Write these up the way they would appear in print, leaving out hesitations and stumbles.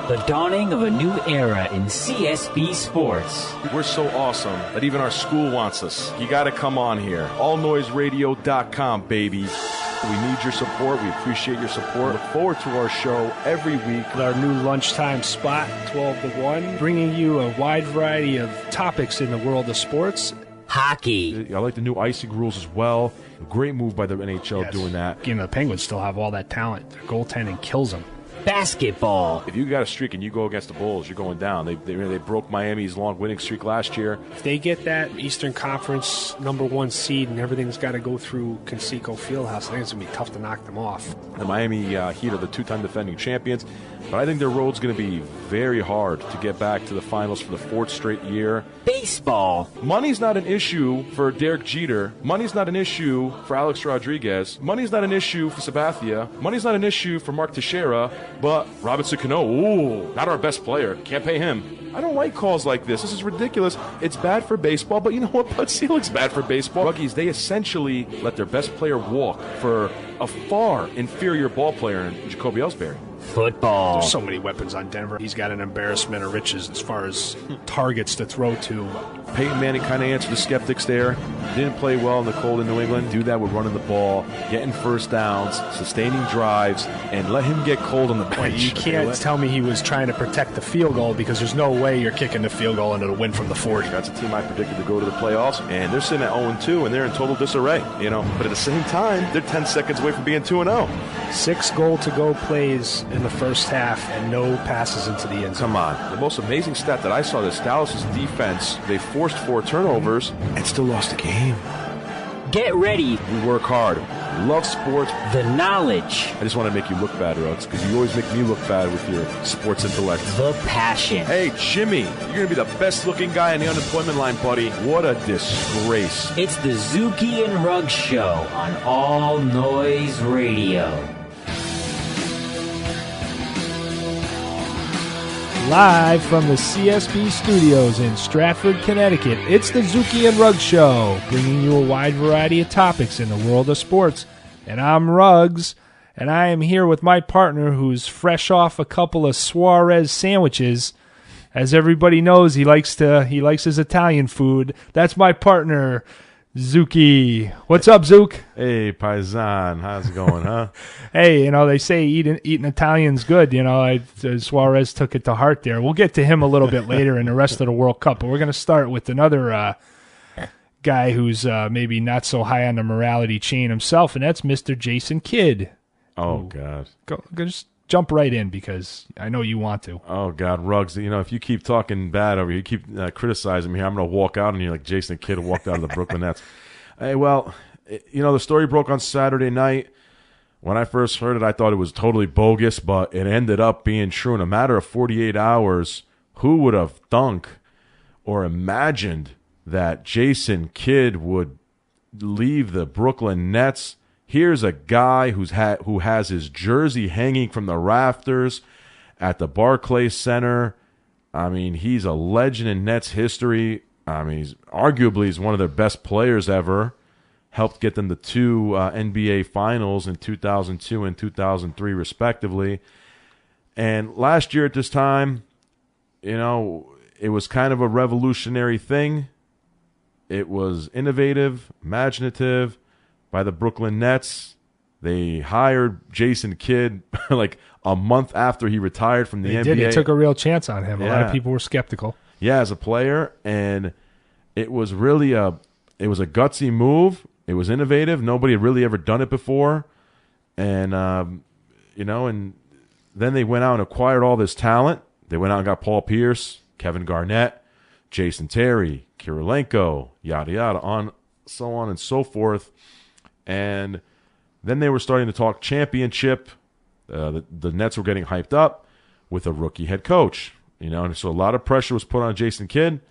The dawning of a new era in CSB sports. We're so awesome that even our school wants us. You got to come on here. AllNoiseRadio.com, baby. We need your support. We appreciate your support. Look forward to our show every week. With our new lunchtime spot, 12 to 1, bringing you a wide variety of topics in the world of sports. Hockey. I like the new icing rules as well. A great move by the NHL doing that. You know, the Penguins still have all that talent. Their goaltending kills them. Basketball. If you got a streak and you go against the Bulls, you're going down. They broke Miami's long winning streak last year. If they get that Eastern Conference #1 seed and everything's got to go through Conseco Fieldhouse, I think it's going to be tough to knock them off. The Miami Heat are the two-time defending champions, but I think their road's going to be very hard to get back to the finals for the fourth straight year. Baseball. Money's not an issue for Derek Jeter. Money's not an issue for Alex Rodriguez. Money's not an issue for Sabathia. Money's not an issue for Mark Teixeira. But Robinson Cano, not our best player. Can't pay him. I don't like calls like this. This is ridiculous. It's bad for baseball, but you know what? Bud Selig's bad for baseball. Ruggies, they essentially let their best player walk for a far inferior ball player in Jacoby Ellsbury. Football. There's so many weapons on Denver. He's got an embarrassment of riches as far as targets to throw to. Peyton Manning kind of answered the skeptics there. Didn't play well in the cold in New England. Do that with running the ball, getting first downs, sustaining drives, and let him get cold on the bench. You can't tell me he was trying to protect the field goal because there's no way you're kicking the field goal into the win from the 40. That's a team I predicted to go to the playoffs, and they're sitting at 0-2, and they're in total disarray. But at the same time, they're 10 seconds away from being 2-0. 6 goal-to-go plays in the first half and no passes into the end zone. Come on. The most amazing stat that I saw is Dallas' defense. They forced 4 turnovers and still lost the game. Get ready. We work hard. We love sports. The knowledge. I just want to make you look bad, Ruggs, because you always make me look bad with your sports intellect. The passion. Hey, Jimmy, you're going to be the best-looking guy in the unemployment line, buddy. What a disgrace. It's the Zuki and Ruggs Show on All Noise Radio. Live from the CSB studios in Stratford, Connecticut, it's the Zuki and Ruggs Show, bringing you a wide variety of topics in the world of sports. And I'm Ruggs, and I am here with my partner who's fresh off a couple of Suarez sandwiches. As everybody knows, he likes his Italian food. That's my partner, Zuki. What's up, Zook? Hey, Paisan. How's it going, huh? Hey, they say eating Italian's good. Suarez took it to heart there. We'll get to him a little bit later in the rest of the World Cup, but we're going to start with another guy who's maybe not so high on the morality chain himself, and that's Mr. Jason Kidd. Oh, God. Go just jump right in because I know you want to. Oh, God, Ruggs, if you keep talking bad over here, you keep criticizing me here, I'm going to walk out on you like Jason Kidd walked out of the Brooklyn Nets. Hey, well, the story broke on Saturday night. When I first heard it, I thought it was totally bogus, but it ended up being true. In a matter of 48 hours, who would have thunk or imagined that Jason Kidd would leave the Brooklyn Nets? Here's a guy who has his jersey hanging from the rafters at the Barclays Center. I mean, he's a legend in Nets history. I mean, he's arguably one of their best players ever. Helped get them to 2 NBA Finals in 2002 and 2003, respectively. And last year at this time, it was kind of a revolutionary thing. It was innovative, imaginative. By the Brooklyn Nets. They hired Jason Kidd like a month after he retired from the NBA. They took a real chance on him. A lot of people were skeptical. Yeah, as a player, and it was really a gutsy move. It was innovative. Nobody had really ever done it before, and and then they went out and acquired all this talent. They went out and got Paul Pierce, Kevin Garnett, Jason Terry, Kirilenko, yada yada, so on and so forth. And then they were starting to talk championship. The Nets were getting hyped up with a rookie head coach. So a lot of pressure was put on Jason Kidd.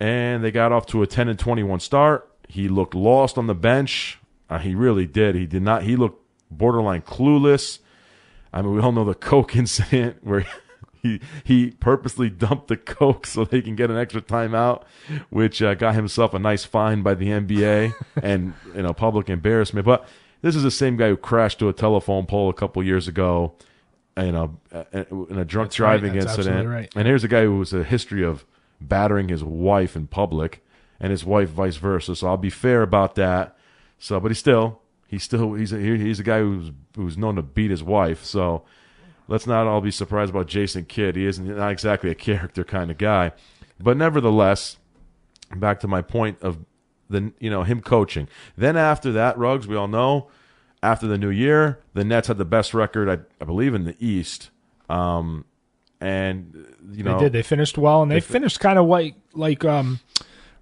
And they got off to a 10-21 start. He looked lost on the bench. He really did. He did not. He looked borderline clueless. I mean, we all know the Coke incident where he purposely dumped the Coke so they can get an extra timeout, which got himself a nice fine by the NBA and public embarrassment. But this is the same guy who crashed to a telephone pole a couple years ago. in a drunk driving incident. Right. And here's a guy who has a history of battering his wife in public, and his wife vice versa. So I'll be fair about that. So, but he's a guy who's known to beat his wife. So let's not all be surprised about Jason Kidd. He isn't not exactly a character kind of guy, but nevertheless, back to my point of him coaching. Then after that, Ruggs, we all know, after the new year, the Nets had the best record, I believe, in the East. And they did. They finished well, and they finished kind of like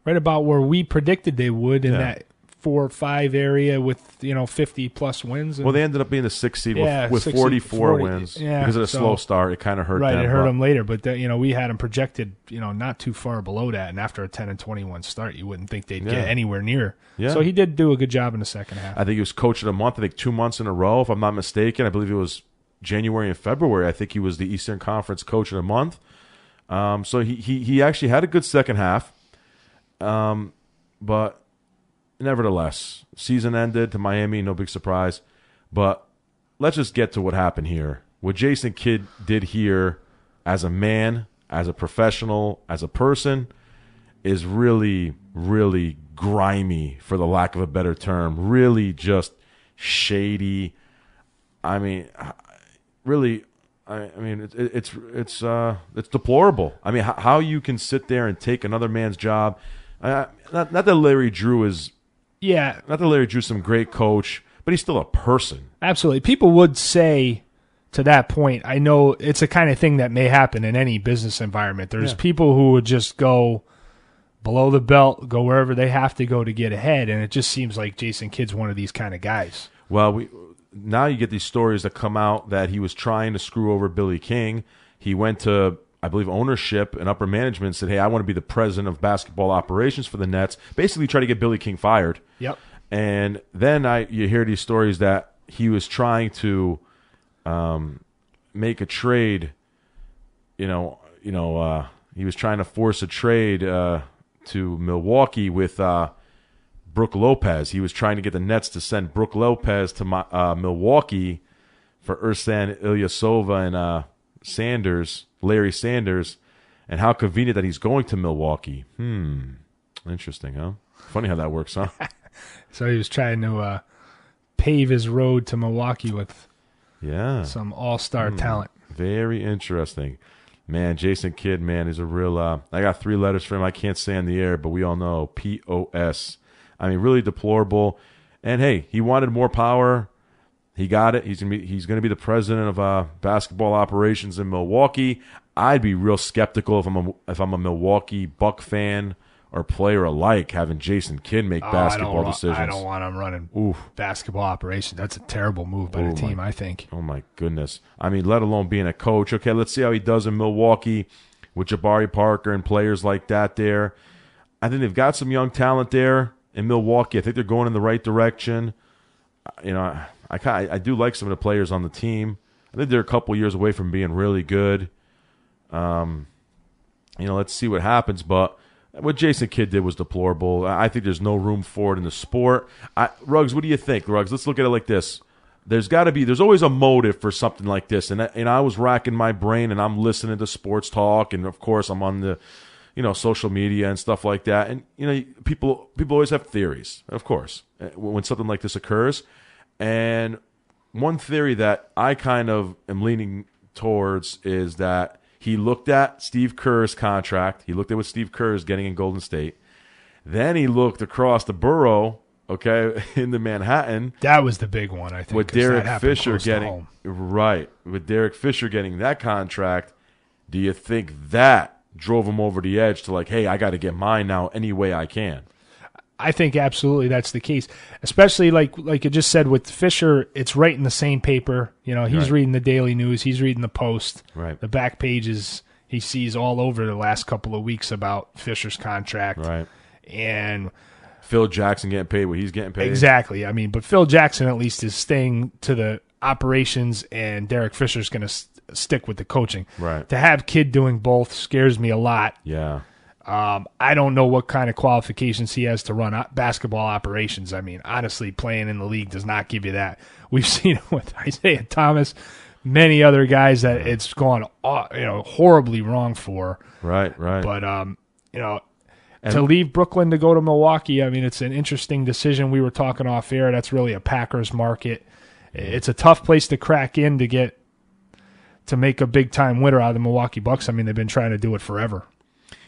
right about where we predicted they would in that 4 or 5 area with 50 plus wins. Well, they ended up being the 6th seed with 44 wins because of the slow start. It kind of hurt them. Right, it hurt them later, but we had them projected not too far below that. And after a 10-21 start, you wouldn't think they'd get anywhere near. Yeah. So he did do a good job in the second half. I think he was coach of the month. I think 2 months in a row, if I'm not mistaken. I believe it was January and February. I think he was the Eastern Conference coach of the month. So he actually had a good second half, but. Nevertheless, season ended to Miami, no big surprise. But let's just get to what happened here. What Jason Kidd did here as a man, as a professional, as a person, is really, really grimy, for the lack of a better term. Really just shady. I mean, really, it's deplorable. I mean, how you can sit there and take another man's job. Not that Larry Drew is... Yeah. Not that Larry Drew's some great coach, but he's still a person. Absolutely. People would say to that point, I know it's a kind of thing that may happen in any business environment. There's people who would just go below the belt, go wherever they have to go to get ahead, and it just seems like Jason Kidd's one of these kind of guys. Well, now you get these stories that come out that he was trying to screw over Billy King. He went to, I believe, ownership and upper management and said, hey, I want to be the president of basketball operations for the Nets. Basically try to get Billy King fired. Yep. And then you hear these stories that he was trying to make a trade. He was trying to force a trade to Milwaukee with Brook Lopez. He was trying to get the Nets to send Brook Lopez to Milwaukee for Ersan Ilyasova and Larry Sanders, and how convenient that he's going to Milwaukee. Interesting, huh? Funny how that works, huh? So he was trying to pave his road to Milwaukee with some all-star talent. Very interesting. Man, Jason Kidd, man, is a real... I got 3 letters for him I can't say on the air, but we all know, P-O-S. I mean, really deplorable. And, hey, he wanted more power. He got it. He's gonna be the president of basketball operations in Milwaukee. I'd be real skeptical if I'm a Milwaukee Buck fan or player alike having Jason Kidd make basketball decisions. I don't want him running basketball operations. That's a terrible move by the team, I think. Oh, my goodness. I mean, let alone being a coach. Okay, let's see how he does in Milwaukee with Jabari Parker and players like that there. I think they've got some young talent there in Milwaukee. I think they're going in the right direction. I do like some of the players on the team. I think they're a couple years away from being really good. Let's see what happens. But what Jason Kidd did was deplorable. I think there's no room for it in the sport. Ruggs, what do you think, Ruggs? Let's look at it like this. There's always a motive for something like this. And I was racking my brain, and I'm listening to sports talk, and of course I'm on the social media and stuff like that. And people always have theories, of course, when something like this occurs. And one theory that I kind of am leaning towards is that he looked at Steve Kerr's contract. He looked at what Steve Kerr is getting in Golden State. Then he looked across the borough, into Manhattan. That was the big one, I think. With Derek Fisher getting that contract, do you think that drove him over the edge to hey, I got to get mine now any way I can? I think absolutely that's the case, especially like you just said with Fisher. It's right in the same paper. He's reading the Daily News. He's reading the Post. Right. The back pages he sees all over the last couple of weeks about Fisher's contract. Right. And Phil Jackson getting paid what he's getting paid. Exactly. I mean, but Phil Jackson at least is staying to the operations, and Derek Fisher's going to stick with the coaching. Right. To have Kidd doing both scares me a lot. Yeah. I don't know what kind of qualifications he has to run basketball operations. I mean, honestly, playing in the league does not give you that. We've seen it with Isaiah Thomas, many other guys that it's gone horribly wrong for. Right. But to leave Brooklyn to go to Milwaukee, I mean, it's an interesting decision. We were talking off air. That's really a Packers market. It's a tough place to crack in to make a big time winner out of the Milwaukee Bucks. I mean, they've been trying to do it forever.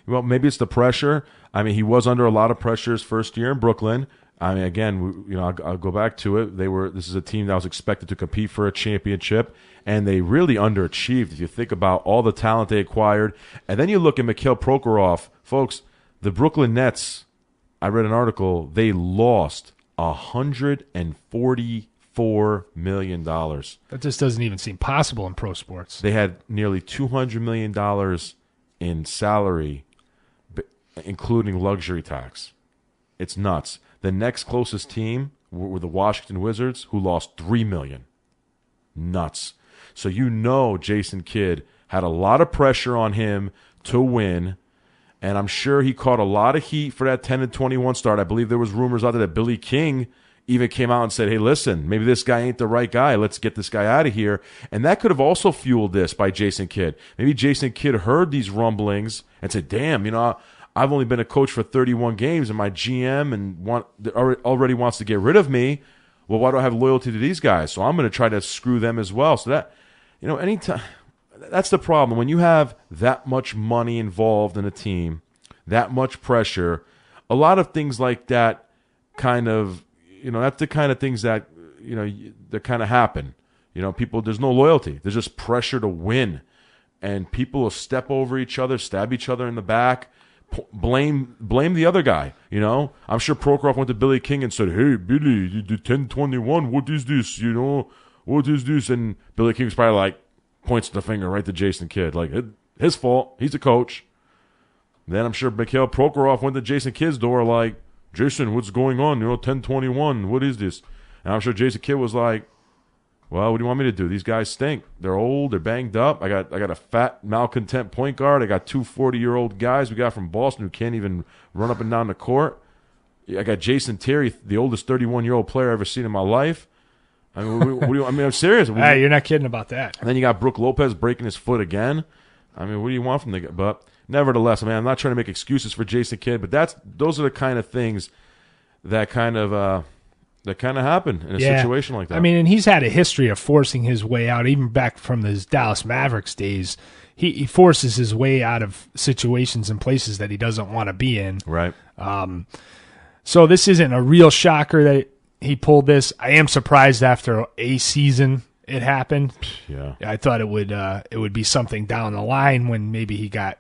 Well, maybe it's the pressure. I mean, he was under a lot of pressure his first year in Brooklyn. I mean, again, I'll go back to it. This is a team that was expected to compete for a championship, and they really underachieved. If you think about all the talent they acquired, and then you look at Mikhail Prokhorov, folks. The Brooklyn Nets, I read an article. They lost $144 million. That just doesn't even seem possible in pro sports. They had nearly $200 million in salary, including luxury tax. It's nuts. The next closest team were the Washington Wizards, who lost $3 million. Nuts. So Jason Kidd had a lot of pressure on him to win, and I'm sure he caught a lot of heat for that 10-21 start. I believe there was rumors out there that Billy King even came out and said, hey, listen, maybe this guy ain't the right guy. Let's get this guy out of here. And that could have also fueled this by Jason Kidd. Maybe Jason Kidd heard these rumblings and said, damn, I've only been a coach for 31 games, and my GM already wants to get rid of me. Well, why do I have loyalty to these guys? So I'm going to try to screw them as well. So that, anytime, that's the problem. When you have that much money involved in a team, that much pressure, a lot of things like that kind of, that's the kind of things that, that kind of happen. People, there's no loyalty. There's just pressure to win. And people will step over each other, stab each other in the back, blame the other guy. I'm sure Prokhorov went to Billy King and said, hey, Billy, you did 10-21. What is this? What is this? And Billy King's probably like, points the finger right to Jason Kidd. Like, his fault. He's a coach. Then I'm sure Mikhail Prokhorov went to Jason Kidd's door like, Jason, what's going on? 10-21. What is this? And I'm sure Jason Kidd was like, well, what do you want me to do? These guys stink. They're old. They're banged up. I got a fat, malcontent point guard. I got 2 40-year-old guys we got from Boston who can't even run up and down the court. I got Jason Terry, the oldest 31-year-old player I've ever seen in my life. I mean, I'm serious. Hey, you're not kidding about that. And then you got Brook Lopez breaking his foot again. I mean, what do you want from the guy? But nevertheless, I mean, I'm not trying to make excuses for Jason Kidd, but those are the kind of things that kind of happen in a situation like that. I mean, and he's had a history of forcing his way out, even back from his Dallas Mavericks days. He forces his way out of situations and places that he doesn't want to be in. Right. So this isn't a real shocker that he pulled this. I am surprised after a season it happened. Yeah. I thought it would be something down the line when maybe he got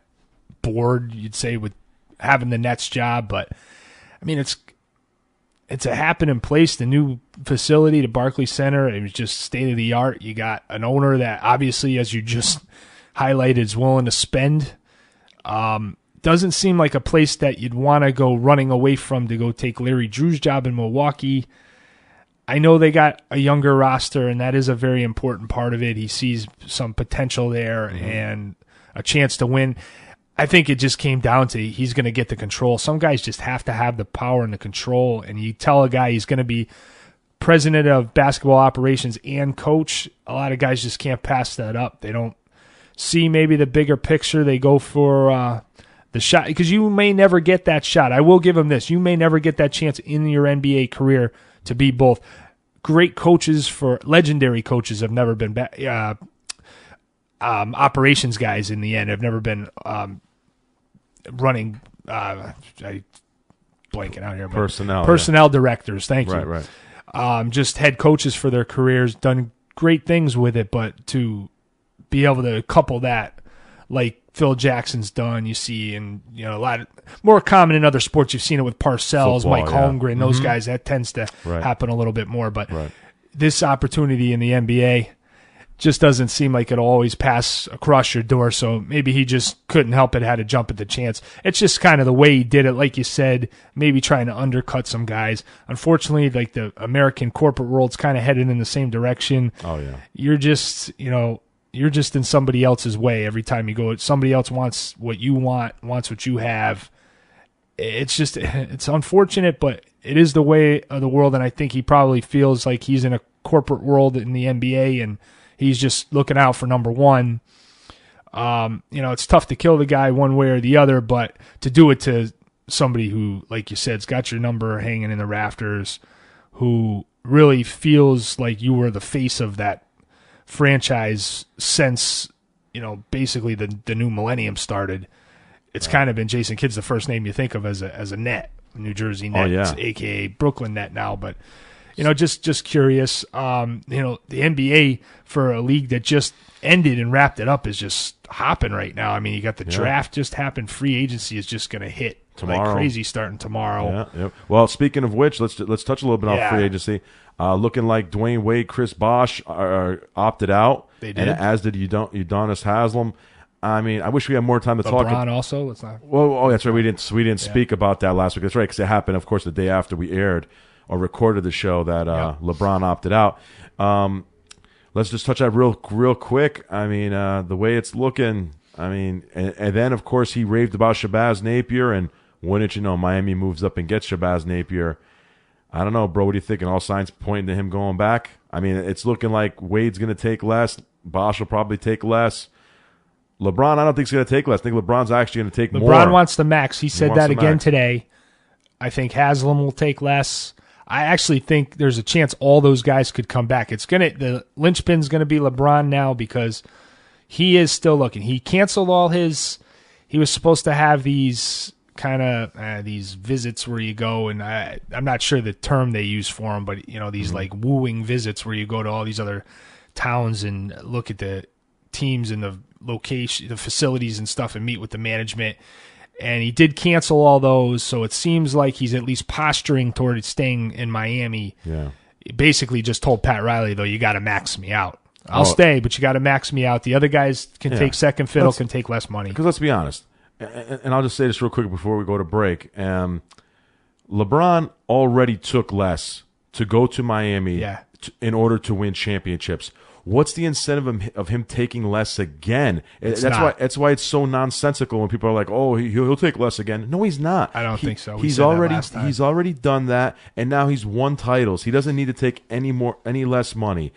bored, you'd say, with having the Nets job. But, I mean, it's a happening place, the new facility, the Barclays Center. It was just state-of-the-art. You got an owner that obviously, as you just highlighted, is willing to spend. Doesn't seem like a place that you'd want to go running away from to go take Larry Drew's job in Milwaukee. I know they got a younger roster, and that is a very important part of it. He sees some potential there and a chance to win. I think it just came down to he's going to get the control. Some guys just have to have the power and the control, and you tell a guy he's going to be president of basketball operations and coach, a lot of guys just can't pass that up. They don't see maybe the bigger picture. They go for the shot, because you may never get that shot. I will give him this. You may never get that chance in your NBA career to be both. Great coaches, for legendary coaches, have never been operations guys in the end, have never been running blanking out here, but personnel directors. Thank you. Right. Just head coaches for their careers, done great things with it, but to be able to couple that, like Phil Jackson's done, you see, and a lot more common in other sports. You've seen it with Parcells, Football, Mike Holmgren, those guys. That tends to happen a little bit more. But this opportunity in the NBA just doesn't seem like it'll always pass across your door. So maybe he just couldn't help it, had to jump at the chance. It's just kind of the way he did it. Like you said, maybe trying to undercut some guys. Unfortunately, like the American corporate world's kind of headed in the same direction. Oh yeah. You're just, you're just in somebody else's way every time you go. Somebody else wants what you want, wants what you have. It's unfortunate, but it is the way of the world. And I think he probably feels like he's in a corporate world in the NBA, and he's just looking out for number one. It's tough to kill the guy one way or the other, but to do it to somebody who, like you said, has got your number hanging in the rafters, who really feels like you were the face of that franchise since, basically the new millennium started. It's kind of been Jason Kidd's the first name you think of as a net, New Jersey net, a.k.a. Brooklyn net now. But, just curious. The NBA for a league that just ended and wrapped it up is just hopping right now. I mean, you got the draft just happened. Free agency is just going to hit tomorrow, like crazy, starting tomorrow. Yeah. Well, speaking of which, let's touch a little bit on free agency. Looking like Dwayne Wade, Chris Bosh are opted out. They did, and as did Udonis Haslem. I mean, I wish we had more time to talk. LeBron also. Let's not. Well, that's right. We didn't speak about that last week. That's right, because it happened, of course, the day after we aired or recorded the show that LeBron opted out. Let's just touch that real quick. I mean, the way it's looking. I mean, and then of course he raved about Shabazz Napier, and wouldn't you know, Miami moves up and gets Shabazz Napier. I don't know, bro. What do you think? And all signs pointing to him going back. I mean, it's looking like Wade's going to take less. Bosh will probably take less. LeBron, I don't think he's going to take less. I think LeBron's actually going to take more. LeBron wants the max. He said that again today. I think Haslam will take less. I actually think there's a chance all those guys could come back. The linchpin's going to be LeBron now because he is still looking. He canceled all his. He was supposed to have these kind of these visits where you go, and I'm not sure the term they use for them, but these like wooing visits where you go to all these other towns and look at the teams and the location, the facilities and stuff, and meet with the management. And he did cancel all those, so it seems like he's at least posturing toward staying in Miami. Yeah. He basically just told Pat Riley, though, you got to max me out. I'll stay, but you got to max me out. The other guys can take second fiddle, can take less money. Because let's be honest, and I'll just say this real quick before we go to break. LeBron already took less to go to Miami in order to win championships. What's the incentive of him taking less again? That's why it's so nonsensical when people are like, "Oh, he'll take less again." No, he's not. I don't think so. He's already done that, and now he's won titles. He doesn't need to take any less money.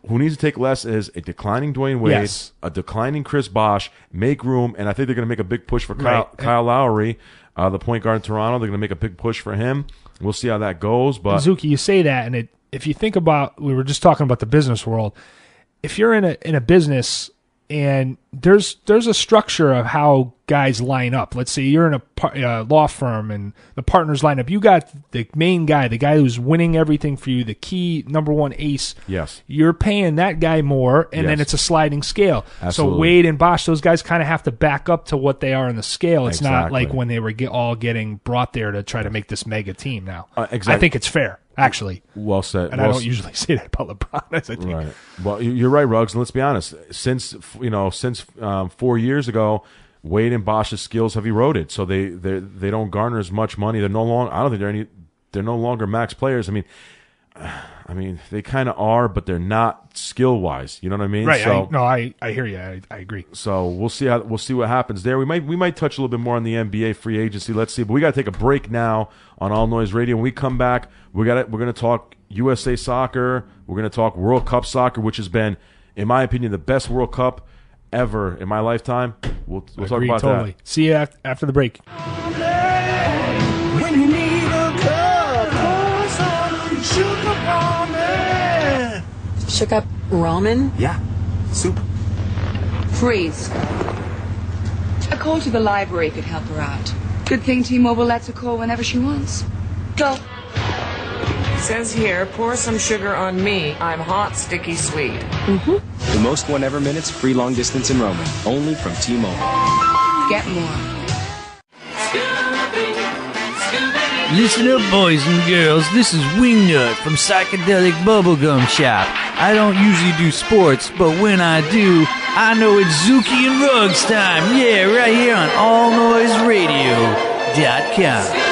Who needs to take less is a declining Dwayne Wade, a declining Chris Bosh. Make room, and I think they're going to make a big push for Kyle Lowry, the point guard in Toronto. They're going to make a big push for him. We'll see how that goes. But Zuki, you say that, and if you think about, we were just talking about the business world. If you're in a business and there's a structure of how guys line up. Let's say you're in a law firm and the partners line up. You got the main guy, the guy who's winning everything for you, the key number one ace. Yes. You're paying that guy more, and then it's a sliding scale. Absolutely. So Wade and Bosh, those guys kind of have to back up to what they are in the scale. It's not like when they were all getting brought there to try to make this mega team now. Exactly. I think it's fair. Actually, well said. And I don't usually say that about LeBron. I think. Right. Well, you're right, Ruggs. And let's be honest. Since 4 years ago, Wade and Bosh's skills have eroded, so they don't garner as much money. They're no longer. I don't think they're no longer max players. I mean, they kind of are, but they're not skill wise. You know what I mean? Right. So, I hear you. I agree. So we'll see what happens there. We might touch a little bit more on the NBA free agency. Let's see. But we got to take a break now on All Noise Radio. When we come back, we're going to talk USA soccer. We're going to talk World Cup soccer, which has been, in my opinion, the best World Cup ever in my lifetime. We'll talk about that. See you after the break. When you need a cup, pour some sugar on it. Shook up ramen? Yeah, soup. Freeze. A call to the library could help her out. Good thing T-Mobile lets her call whenever she wants. Go. Says here, pour some sugar on me. I'm hot, sticky, sweet. Mm-hmm. The most whenever minutes free long distance in roaming. Only from T-Mobile. Get more. Listen up, boys and girls. This is Wingnut from Psychedelic Bubblegum Shop. I don't usually do sports, but when I do, I know it's Zuki and Ruggs time. Yeah, right here on allnoiseradio.com.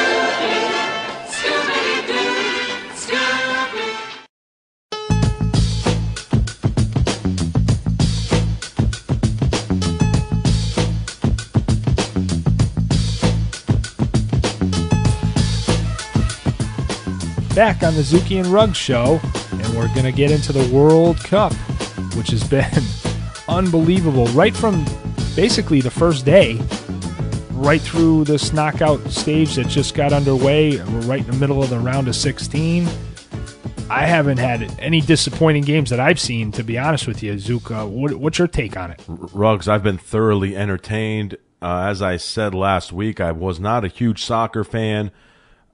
Back on the Zuki and Ruggs Show, and we're going to get into the World Cup. which has been unbelievable right from basically the first day, right through this knockout stage that just got underway. We're right in the middle of the round of 16. I haven't had any disappointing games that I've seen, to be honest with you. Zuka, what's your take on it? Ruggs, I've been thoroughly entertained. As I said last week, I was not a huge soccer fan.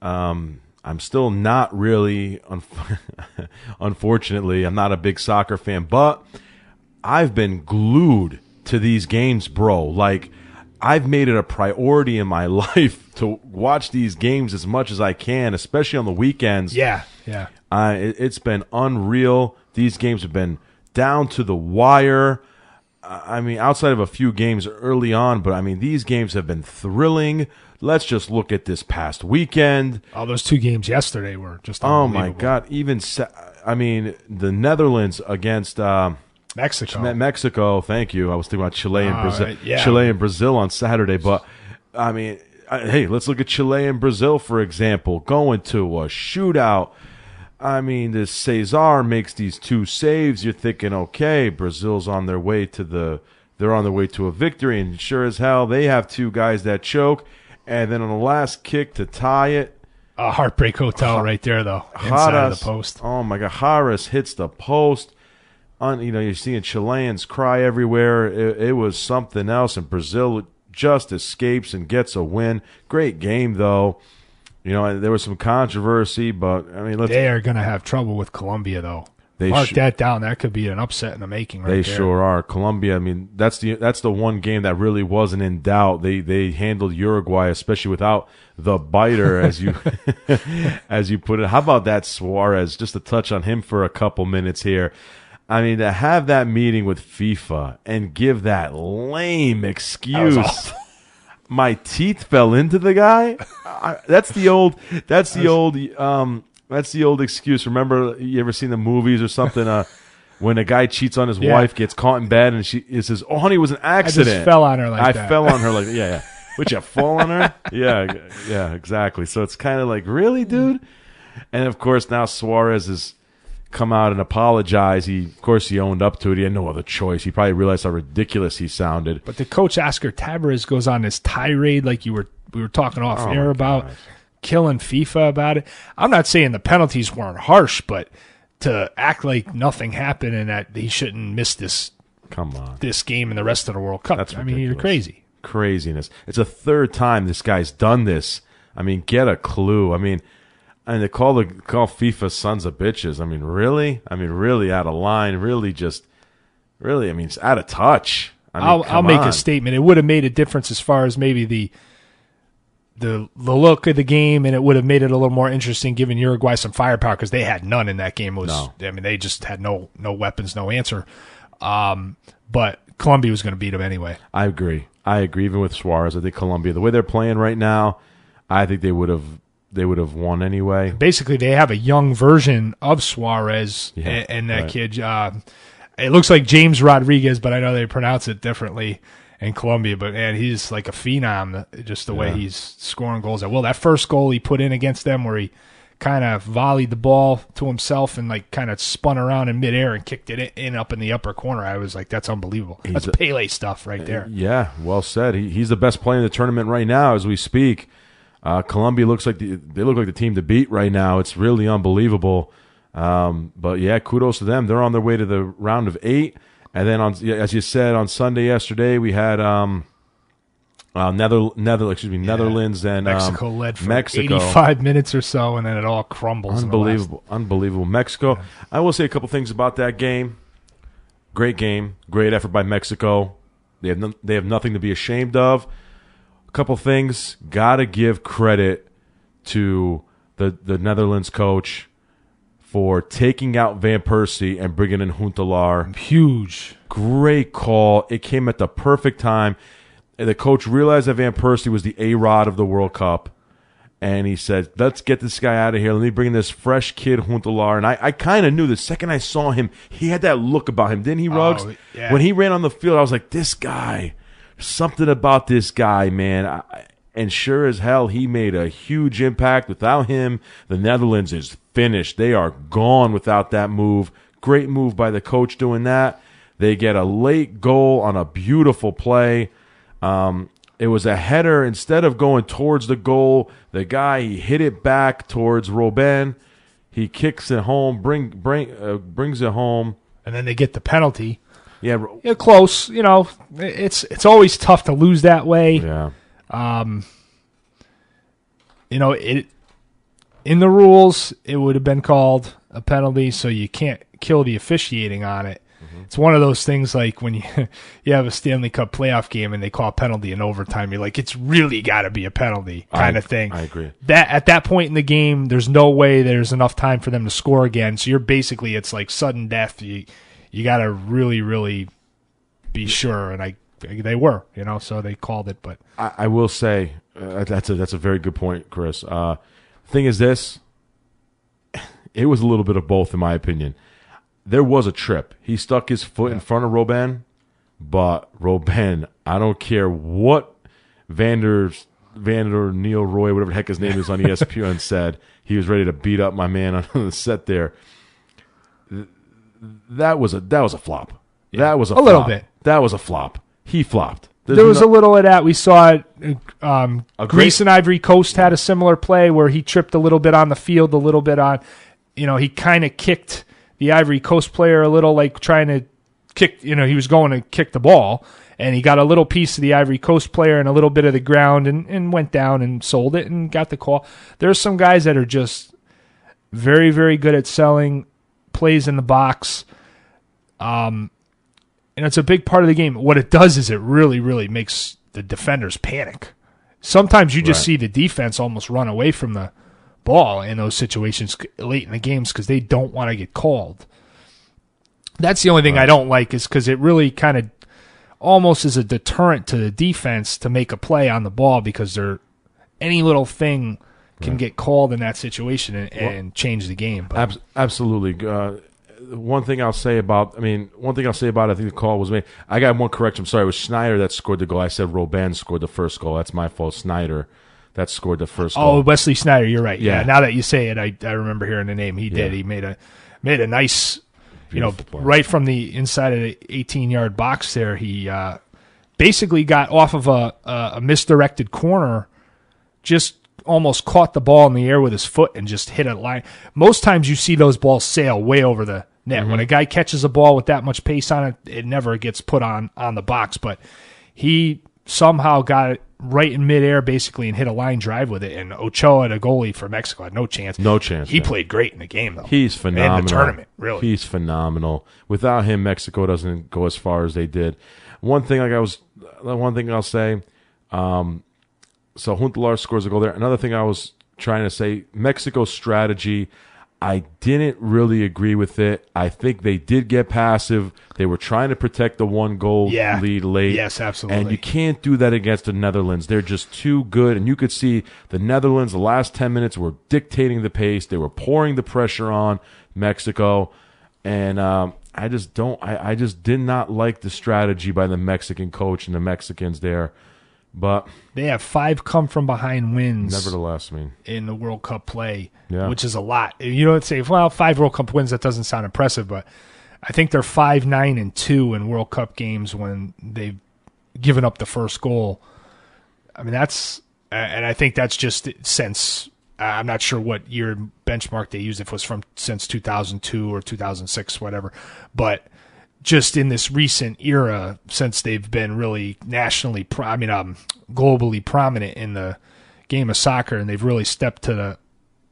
I'm still not really, unfortunately, I'm not a big soccer fan, but I've been glued to these games, bro. Like, I've made it a priority in my life to watch these games as much as I can, especially on the weekends. Yeah. It's been unreal. These games have been down to the wire. I mean, outside of a few games early on, but I mean, these games have been thrilling. Let's just look at this past weekend. Oh, those 2 games yesterday were just unbelievable. Oh, my God. The Netherlands against Mexico, thank you. I was thinking about Chile and Brazil. Right, yeah. Chile and Brazil on Saturday, but I mean, hey, let's look at Chile and Brazil, for example, going to a shootout. I mean, this Cesar makes these 2 saves. You're thinking, okay, Brazil's on their way to a victory, and sure as hell, they have 2 guys that choke, and then on the last kick to tie it, a heartbreak hotel right there, though, inside of the post. Oh my God, Harris hits the post. You're seeing Chileans cry everywhere. It was something else, and Brazil just escapes and gets a win. Great game, though. There was some controversy, but I mean, they are going to have trouble with Colombia, though. Mark that down. That could be an upset in the making. They sure are. Colombia. I mean, that's the one game that really wasn't in doubt. They handled Uruguay, especially without the biter, as you as you put it. How about that Suarez? Just to touch on him for a couple minutes here. I mean, to have that meeting with FIFA and give that lame excuse. My teeth fell into the guy. That's the old excuse. Remember, you ever seen the movies or something? When a guy cheats on his wife, gets caught in bed, and she says, "Oh, honey, it was an accident." I just fell on her like that. I fell on her like yeah. Would you fall on her? Yeah, exactly. So it's kind of like, really, dude? And of course, now Suarez has come out and apologize. Of course, he owned up to it. He had no other choice. He probably realized how ridiculous he sounded. But the coach, Oscar Tabarez, goes on this tirade like we were talking off air about, killing FIFA about it. I'm not saying the penalties weren't harsh, but to act like nothing happened and that he shouldn't miss this game and the rest of the World Cup. That's ridiculous. You're crazy. Craziness. It's a 3rd time this guy's done this. I mean, get a clue. I mean, and they call FIFA sons of bitches. I mean, really? Really out of line. Really, it's out of touch. I'll make a statement. It would have made a difference as far as maybe the look of the game, and it would have made it a little more interesting, giving Uruguay some firepower because they had none in that game. They just had no weapons, no answer. But Colombia was going to beat them anyway. I agree. Even with Suarez, I think Colombia, the way they're playing right now, I think they would have won anyway. Basically, they have a young version of Suarez and that kid. It looks like James Rodriguez, but I know they pronounce it differently in Colombia. But, man, he's like a phenom, just the way he's scoring goals. Well, that first goal he put in against them where he kind of volleyed the ball to himself and like kind of spun around in midair and kicked it in up in the upper corner. I was like, that's unbelievable. That's Pele stuff right there. Yeah, well said. He's the best player in the tournament right now as we speak. Colombia looks like they look like the team to beat right now. It's really unbelievable. But yeah, kudos to them. They're on their way to the round of 8. And then as you said, on Sunday yesterday we had Netherlands and Mexico led for Mexico. 85 minutes or so, and then it all crumbles. Unbelievable. Mexico. Yeah. I will say a couple things about that game. Great game, great effort by Mexico. They have nothing to be ashamed of. A couple things. Got to give credit to the Netherlands coach for taking out Van Persie and bringing in Huntelaar. Huge. Great call. It came at the perfect time. The coach realized that Van Persie was the A-Rod of the World Cup, and he said, let's get this guy out of here. Let me bring this fresh kid, Huntelaar. And I kind of knew the second I saw him, he had that look about him. Didn't he, Ruggs? Oh, yeah. When he ran on the field, I was like, this guy, something about this guy, man. And sure as hell, he made a huge impact. Without him, the Netherlands is finished. They are gone without that move. Great move by the coach doing that. They get a late goal on a beautiful play. It was a header. Instead of going towards the goal, the guy, he hit it back towards Robben. He kicks it home, brings it home. And then they get the penalty. Yeah, close. It's always tough to lose that way. Yeah. It in the rules it would have been called a penalty, so you can't kill the officiating on it. It's one of those things like when you have a Stanley Cup playoff game and they call a penalty in overtime, you're like, it's really got to be a penalty kind of thing. I agree. That at that point in the game, there's no way there's enough time for them to score again. So it's like sudden death. You got to really, really be sure. And they were, so they called it. But I will say that's a very good point, Chris. Thing is this, it was a little bit of both in my opinion. There was a trip. He stuck his foot in front of Robben, but Robben, I don't care what Vander Neil Roy, whatever the heck his name is on ESPN said, he was ready to beat up my man on the set there. That was a flop. Yeah. That was a little bit. That was a flop. He flopped. There was a little of that. We saw it. Greece and Ivory Coast had a similar play where he tripped a little bit on the field, a little bit on, he kind of kicked the Ivory Coast player a little, like trying to kick, he was going to kick the ball, and he got a little piece of the Ivory Coast player and a little bit of the ground and went down and sold it and got the call. There's some guys that are just very, very good at selling plays in the box. And it's a big part of the game. What it does is it really, really makes the defenders panic. Sometimes you just see the defense almost run away from the ball in those situations late in the games because they don't want to get called. That's the only thing I don't like, is because it really kind of almost is a deterrent to the defense to make a play on the ball, because any little thing can get called in that situation and change the game. But. Absolutely. One thing I'll say about, I think the call was made. I got one correction. I'm sorry. It was Schneider that scored the goal. I said Robben scored the first goal. That's my fault. Schneider that scored the first goal. Oh, Wesley Sneijder, you're right. Yeah. Now that you say it, I remember hearing the name. He did. He made a nice, right from the inside of the 18-yard box there. He basically got off of a misdirected corner, just almost caught the ball in the air with his foot and just hit a line. Most times you see those balls sail way over the net. When a guy catches a ball with that much pace on it, it never gets put on the box. But he somehow got it right in midair, basically, and hit a line drive with it. And Ochoa, the goalie for Mexico, had no chance. No chance. He played great in the game, though. He's phenomenal. In the tournament, really. He's phenomenal. Without him, Mexico doesn't go as far as they did. One thing I'll say. So Huntelaar scores a goal there. Another thing I was trying to say, Mexico's strategy, I didn't really agree with it. I think they did get passive. They were trying to protect the one-goal lead late. Yes, absolutely. And you can't do that against the Netherlands. They're just too good. And you could see the Netherlands, the last 10 minutes, were dictating the pace. They were pouring the pressure on Mexico. And I just did not like the strategy by the Mexican coach and the Mexicans there. But they have 5 come-from-behind wins. Nevertheless, in the World Cup play, which is a lot. You don't say, well, 5 World Cup wins, that doesn't sound impressive, but I think they're 5-9-2 in World Cup games when they've given up the first goal. I mean, and I think that's just since, I'm not sure what year benchmark they used, if it was since 2002 or 2006, whatever, but just in this recent era, since they've been really globally prominent in the game of soccer, and they've really stepped to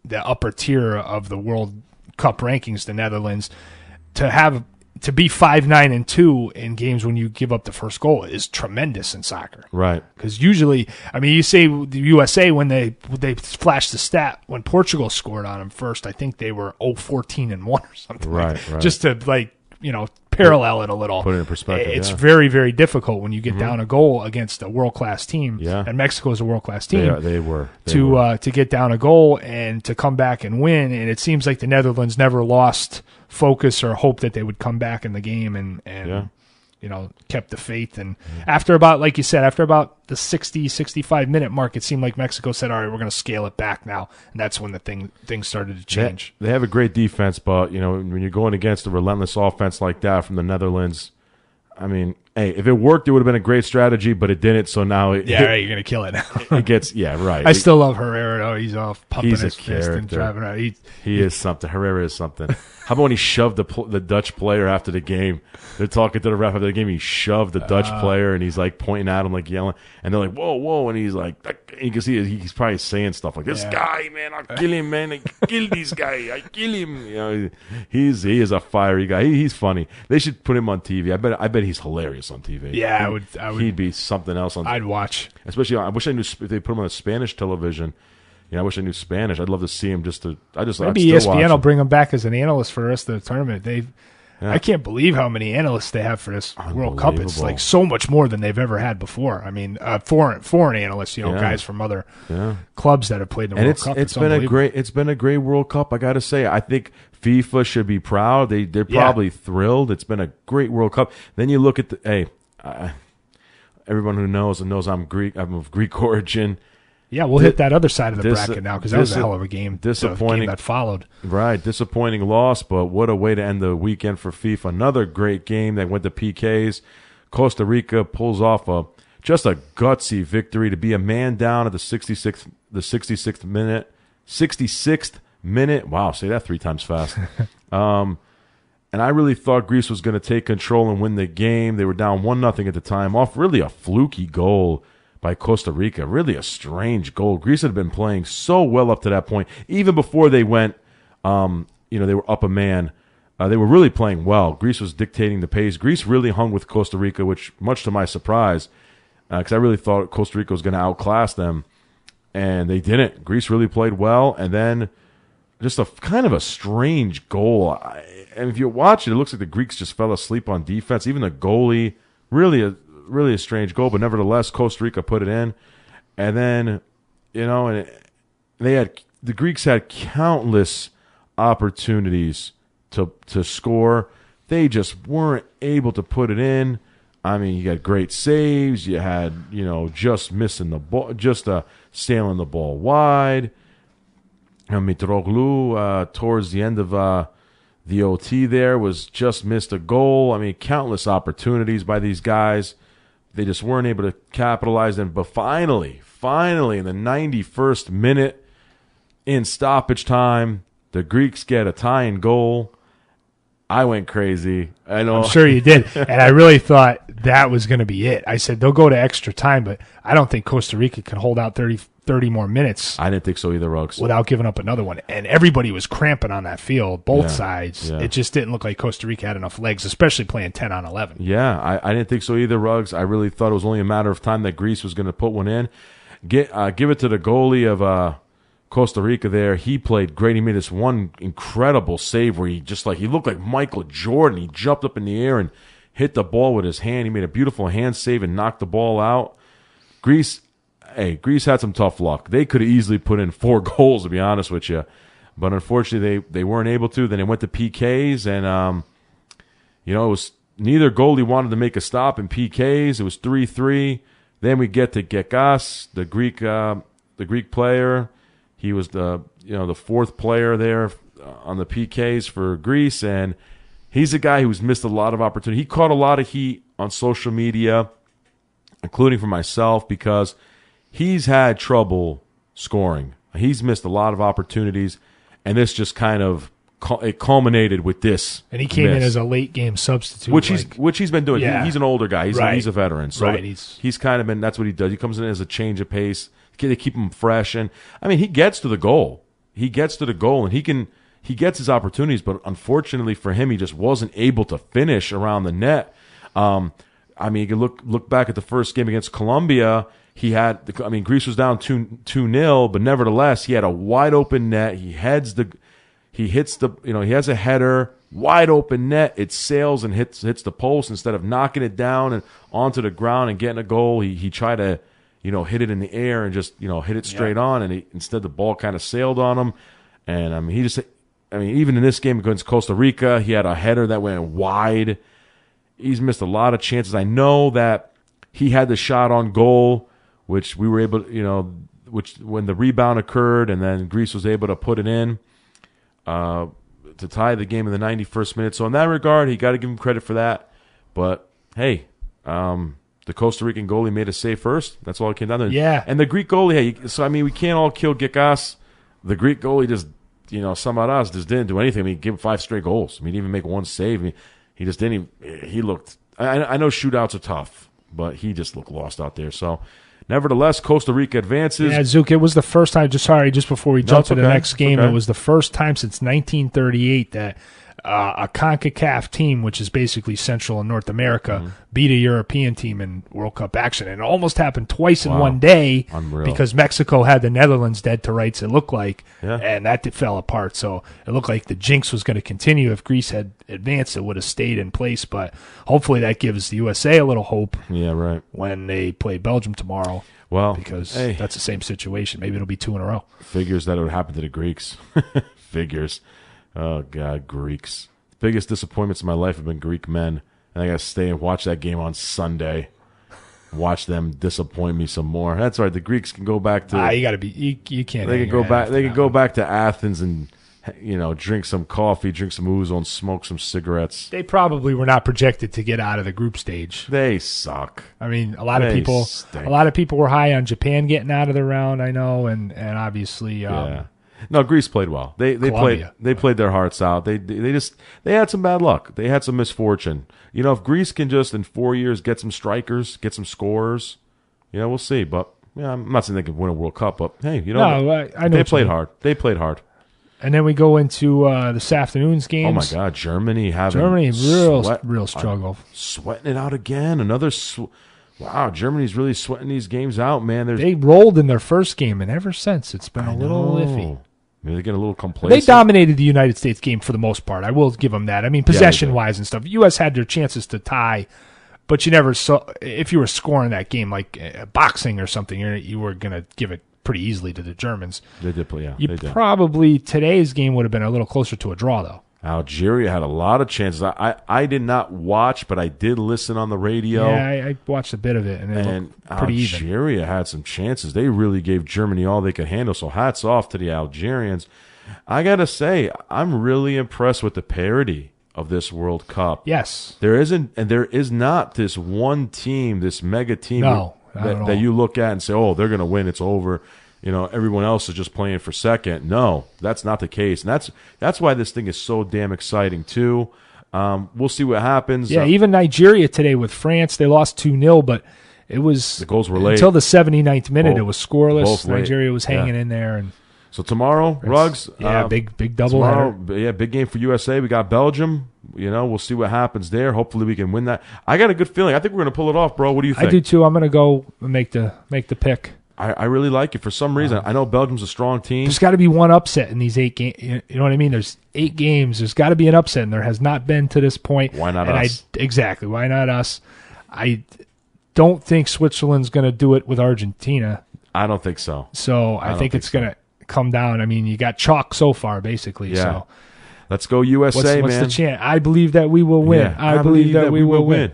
the upper tier of the World Cup rankings, the Netherlands, to be 5-9-2 in games when you give up the first goal is tremendous in soccer. Right. Because usually, you say the USA, when they flashed the stat, when Portugal scored on them first, I think they were 0-14-1 or something. Right. Just to parallel it a little. Put it in perspective. It's very, very difficult when you get down a goal against a world-class team. Yeah. And Mexico is a world-class team. They were. To get down a goal and to come back and win. And it seems like the Netherlands never lost focus or hope that they would come back in the game and kept the faith. And after about, like you said, after about the 60, 65-minute mark, it seemed like Mexico said, all right, we're going to scale it back now. And that's when the things started to change. They have a great defense, but, when you're going against a relentless offense like that from the Netherlands, I mean, hey, if it worked, it would have been a great strategy, but it didn't. So now, Right, you're gonna kill it now. it gets right. I still love Herrera. Though. He's off pumping He's his a fist and character. driving around. He is something. Herrera is something. How about when he shoved the Dutch player after the game? They're talking to the ref after the game. He shoved the Dutch player, and he's like pointing at him, like yelling. And they're like, "Whoa, whoa!" And he's like, you can see he's probably saying stuff like, "This guy, man, I'll kill him, man. I kill this guy. I kill him." You know, he is a fiery guy. He's funny. They should put him on TV. I bet he's hilarious on TV. Yeah, I would. He'd be something else on. I'd watch. Especially, I wish I knew if they put him on a Spanish television. I wish I knew Spanish. I'd love to see him. Maybe ESPN will bring him back as an analyst for the rest of the tournament. I can't believe how many analysts they have for this World Cup. It's like so much more than they've ever had before. I mean, foreign analysts, guys from other clubs that have played in the World Cup. It's been a great World Cup. I got to say, I think FIFA should be proud. They're probably thrilled. It's been a great World Cup. Then you look at everyone who knows I'm Greek. I'm of Greek origin. Yeah, we'll hit that other side of the bracket now because that was a hell of a game. Disappointing game that followed. Right, disappointing loss, but what a way to end the weekend for FIFA. Another great game that went to PKs. Costa Rica pulls off just a gutsy victory to be a man down at the 66th minute. Wow, say that 3 times fast. And I really thought Greece was going to take control and win the game. They were down 1-0 at the time off really a fluky goal by Costa Rica. Really a strange goal. Greece had been playing so well up to that point. Even before they went, they were up a man. They were really playing well. Greece was dictating the pace. Greece really hung with Costa Rica, which much to my surprise, because I really thought Costa Rica was going to outclass them, and they didn't. Greece really played well, and then just a kind of a strange goal. And if you watch it, it looks like the Greeks just fell asleep on defense. Even the goalie, really a strange goal, but nevertheless, Costa Rica put it in. And then, the Greeks had countless opportunities to score. They just weren't able to put it in. I mean, you had great saves. You had, just missing the ball, just sailing the ball wide. Mitroglou, towards the end of the OT there, was just missed a goal. I mean, countless opportunities by these guys. They just weren't able to capitalize them. But finally, in the 91st minute, in stoppage time, the Greeks get a tying goal. I went crazy. I know. I'm sure you did. And I really thought that was going to be it. I said they'll go to extra time, but I don't think Costa Rica can hold out 30 more minutes. I didn't think so either, Ruggs. Without giving up another one. And everybody was cramping on that field, both sides. Yeah. It just didn't look like Costa Rica had enough legs, especially playing 10 on 11. Yeah, I didn't think so either, Ruggs. I really thought it was only a matter of time that Greece was going to put one in. Give it to the goalie of Costa Rica there. He played great. He made this one incredible save where he looked like Michael Jordan. He jumped up in the air and hit the ball with his hand. He made a beautiful hand save and knocked the ball out. Greece had some tough luck. They could have easily put in 4 goals, to be honest with you. But unfortunately, they weren't able to. Then they went to PKs, and it was neither goalie wanted to make a stop in PKs. It was 3-3. Then we get to Gekas, the Greek player. He was the 4th player there on the PKs for Greece, and he's a guy who's missed a lot of opportunity. He caught a lot of heat on social media, including from myself, because he's had trouble scoring. He's missed a lot of opportunities, and this just kind of it culminated with this. And he came in as a late game substitute, which he's been doing. Yeah. He's an older guy. He's a veteran, so he's kind of been. That's what he does. He comes in as a change of pace. They keep him fresh, and I mean, he gets to the goal. And he gets his opportunities, but unfortunately for him, he just wasn't able to finish around the net. I mean, you can look back at the first game against Colombia. Greece was down 2-0, but nevertheless, he had a wide open net. He has a header, wide open net. It sails and hits the post instead of knocking it down and onto the ground and getting a goal. He tried to, hit it in the air and just, hit it straight on, and instead the ball kind of sailed on him. And even in this game against Costa Rica, he had a header that went wide. He's missed a lot of chances. I know that he had the shot on goal, which we were able to, which when the rebound occurred, and then Greece was able to put it in to tie the game in the 91st minute. So in that regard, he got to give him credit for that. But hey, the Costa Rican goalie made a save first. That's all it came down to. Yeah. And the Greek goalie, hey, so I mean, we can't all kill Gikas. The Greek goalie just, Samaras just didn't do anything. I mean, he gave him 5 straight goals. I mean, he didn't even make one save. I mean, he just didn't even, he looked, I know shootouts are tough, but he just looked lost out there. So, nevertheless, Costa Rica advances. Yeah, Zook, it was the first time, just before we jump to the next game, okay. It was the first time since 1938 that a CONCACAF team, which is basically Central and North America, beat a European team in World Cup action. And it almost happened twice in one day. Unreal. Because Mexico had the Netherlands dead to rights, it looked like, Yeah. and that fell apart. So it looked like the jinx was going to continue. If Greece had advanced, it would have stayed in place. But hopefully that gives the USA a little hope Yeah, right. when they play Belgium tomorrow. Well, Because hey, that's the same situation. Maybe it'll be 2 in a row. figures that it would happen to the Greeks. Figures. Oh, God, Greeks. Biggest disappointments in my life have been Greek men. And I got to stay and watch that game on Sunday. Watch them disappoint me some more. That's all right. The Greeks can go back to. You got to be. You can't. They hang can go your head back. after They that can go one. back to Athens and drink some coffee, drink some ouzo, and smoke some cigarettes. They probably were not projected to get out of the group stage. They suck. I mean, a lot of They people. stink. A lot of people were high on Japan getting out of the round. I know, and obviously, Yeah. No, Greece played well. They Colombia. played their hearts out. They had some bad luck. They had some misfortune. If Greece can just in 4 years get some strikers, get some scorers, we'll see. But I'm not saying they can win a World Cup. But hey, No, I know they what you played mean. hard. They played hard. And then we go into this afternoon's games. Oh my God, Germany real struggle. Sweating it out again. Wow, Germany's really sweating these games out, man. They rolled in their first game, and ever since it's been a little iffy. Maybe they get a little They complacent. dominated the United States game for the most part. I will give them that. I mean, possession-wise and stuff. U.S. had their chances to tie, but you never saw – if you were scoring that game like boxing or something, you were going to give it pretty easily to the Germans. They did play, yeah. You they did. probably – today's game would have been a little closer to a draw, though. Algeria had a lot of chances. I did not watch, but I did listen on the radio. Yeah, I watched a bit of it, and it looked pretty even. Algeria had some chances. They really gave Germany all they could handle, so hats off to the Algerians. I got to say, I'm really impressed with the parity of this World Cup. Yes. There is not this one team, this mega team No, not at all. that you look at and say, oh, they're going to win, it's over. Everyone else is just playing for second. No, that's not the case. And that's why this thing is so damn exciting, too. We'll see what happens. Yeah, even Nigeria today with France, they lost 2-0, but it was the goals were late. Until the 79th minute, Both- it was scoreless. both late. Nigeria was hanging Yeah. in there. And So tomorrow, Ruggs. yeah, big double tomorrow, header. yeah, big game for USA. We got Belgium. We'll see what happens there. Hopefully we can win that. I got a good feeling. I think we're going to pull it off, bro. What do you think? I do too. I'm going to go make the pick. I really like it for some reason. I know Belgium's a strong team. There's got to be one upset in these 8 games. You know what I mean? There's 8 games. There's got to be an upset, and there has not been to this point. Why not and us? Exactly. Why not us? I don't think Switzerland's going to do it with Argentina. I don't think so. So I think it's going to come down. I mean, you got chalk so far, basically. Yeah. So Let's go USA, what's man. the chance? I believe that we will win. Yeah, I believe that we will win.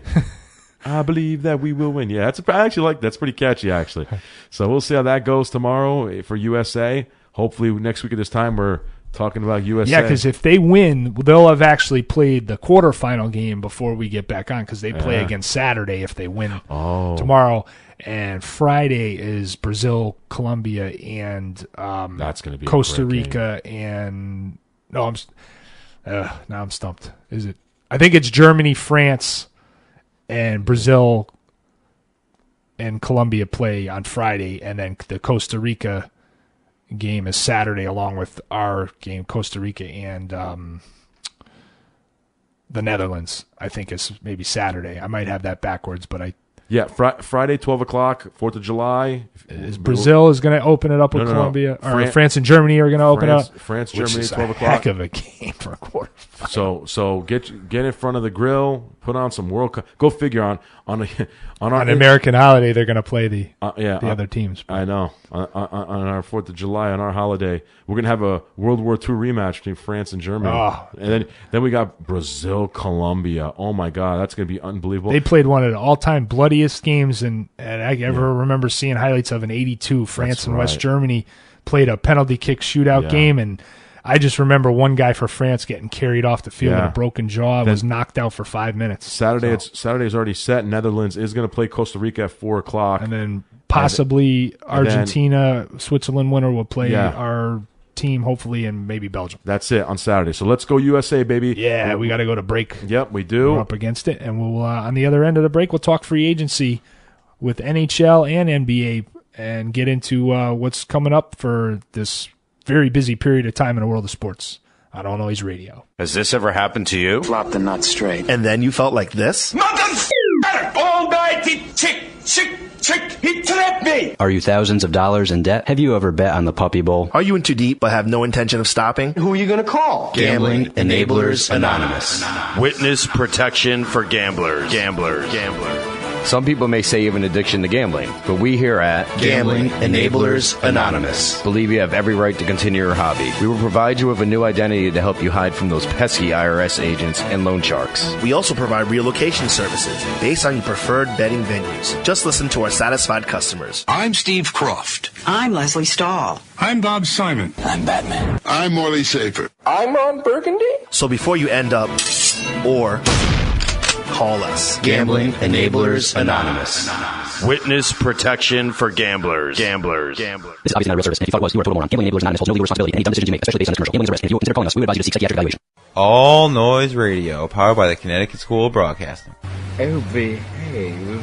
I believe that we will win. Yeah, I actually like that's pretty catchy, actually. So we'll see how that goes tomorrow for USA. Hopefully next week at this time we're talking about USA. Yeah, because if they win, they'll have actually played the quarterfinal game before we get back on because they play again Saturday if they win tomorrow. And Friday is Brazil, Colombia, and that's going to be Costa a great Rica. And now I'm stumped. Is it? I think it's Germany, France, and Brazil and Colombia play on Friday, and then the Costa Rica game is Saturday, along with our game, Costa Rica and the Netherlands. I think is maybe Saturday. I might have that backwards, but Friday, 12 o'clock, 4th of July. Brazil is going to open it up with Colombia. Or France and Germany are going to open up. France, which Germany, is 12 a o'clock. heck of a game for a quarterfinal. So get in front of the grill, put on some World Cup. Go figure on our On American holiday, they're going to play the other teams. I know. On our 4th of July, on our holiday, we're going to have a World War II rematch between France and Germany. Oh. And then we got Brazil, Colombia. Oh, my God. That's going to be unbelievable. They played one of the all-time bloodiest games, and I ever remember seeing highlights of in '82. France and West Germany played a penalty kick shootout game, and I just remember one guy for France getting carried off the field with a broken jaw and was knocked out for 5 minutes. Saturday's already set. Netherlands is going to play Costa Rica at 4:00. And then possibly Argentina, Switzerland winner will play our team, hopefully, and maybe Belgium. That's it on Saturday. So let's go USA, baby. Yeah, we got to go to break. Yep, we do. We're up against it. And we'll on the other end of the break, we'll talk free agency with NHL and NBA and get into what's coming up for this very busy period of time in the world of sports on All Noise Radio. Has this ever happened to you? Flop the nut straight. And then you felt like this? All night he he trapped me. Are you thousands of dollars in debt? Have you ever bet on the Puppy Bowl? Are you in too deep but have no intention of stopping? Who are you going to call? Gambling Enablers Anonymous. Witness protection for gamblers. Some people may say you have an addiction to gambling, but we here at Gambling Enablers Anonymous believe you have every right to continue your hobby. We will provide you with a new identity to help you hide from those pesky IRS agents and loan sharks. We also provide relocation services based on your preferred betting venues. Just listen to our satisfied customers. I'm Steve Croft. I'm Leslie Stahl. I'm Bob Simon. I'm Batman. I'm Morley Safer. I'm Ron Burgundy. So before you end up or call us. Gambling Enablers Anonymous. Witness protection for gamblers. This is obviously not a real service, and if you thought it was, you are a total moron. Gambling Enablers Anonymous holds no legal responsibility for any dumb decisions you make, especially based on this commercial. Gambling is a risk, and if you consider calling us, we would advise you to seek psychiatric evaluation. All Noise Radio, powered by the Connecticut School of Broadcasting. Oh, behave.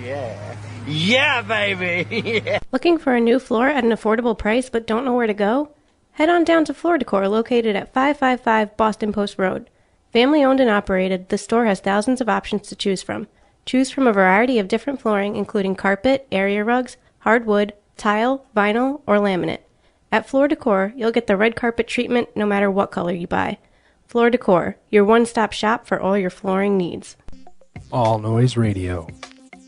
Yeah. Yeah, baby. Yeah. Looking for a new floor at an affordable price but don't know where to go? Head on down to Floor Decor, located at 555 Boston Post Road. Family owned and operated, the store has thousands of options to choose from. Choose from a variety of different flooring, including carpet, area rugs, hardwood, tile, vinyl, or laminate. At Floor Decor, you'll get the red carpet treatment no matter what color you buy. Floor Decor, your one-stop shop for all your flooring needs. All Noise Radio,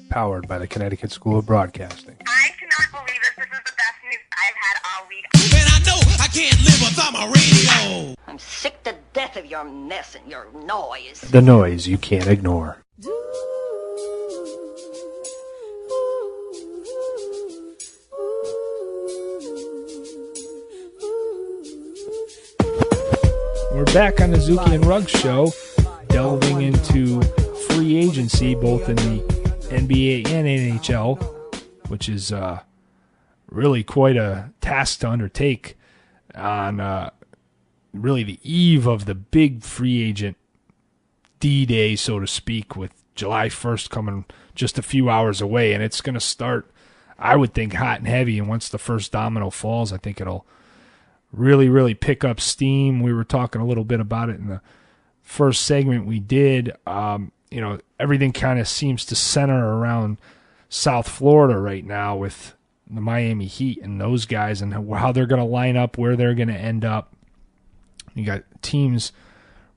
powered by the Connecticut School of Broadcasting. I cannot believe this. This is the best news I've had all week. And I know I can't live without my radio. I'm sick to death of your mess and your noise. The noise you can't ignore. We're back on the Zuki and Ruggs Show, delving into free agency, both in the NBA and NHL, which is really quite a task to undertake on really the eve of the big free agent D-Day, so to speak, with July 1st coming just a few hours away. And it's going to start, I would think, hot and heavy. And once the first domino falls, I think it'll really, really pick up steam. We were talking a little bit about it in the first segment we did. Everything kind of seems to center around South Florida right now with the Miami Heat and those guys and how they're going to line up, where they're going to end up. You got teams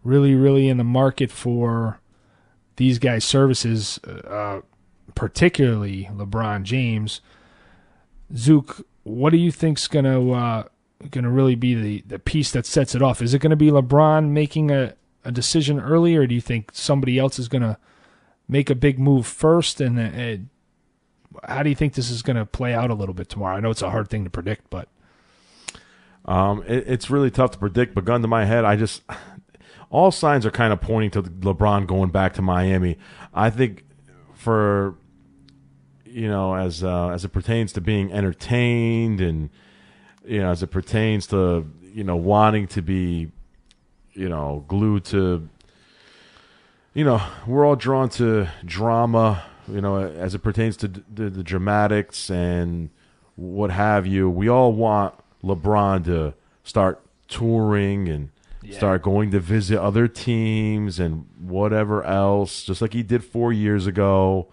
really, really in the market for these guys' services, particularly LeBron James. Zook, what do you think's going to really be the piece that sets it off? Is it going to be LeBron making a decision early, or do you think somebody else is going to make a big move first? And how do you think this is going to play out a little bit tomorrow? I know it's a hard thing to predict, but it's really tough to predict. But gun to my head, all signs are kind of pointing to LeBron going back to Miami. I think for as it pertains to being entertained and as it pertains to wanting to be glued to we're all drawn to drama. As it pertains to the dramatics and what have you, we all want LeBron to start touring and start going to visit other teams and whatever else, just like he did 4 years ago.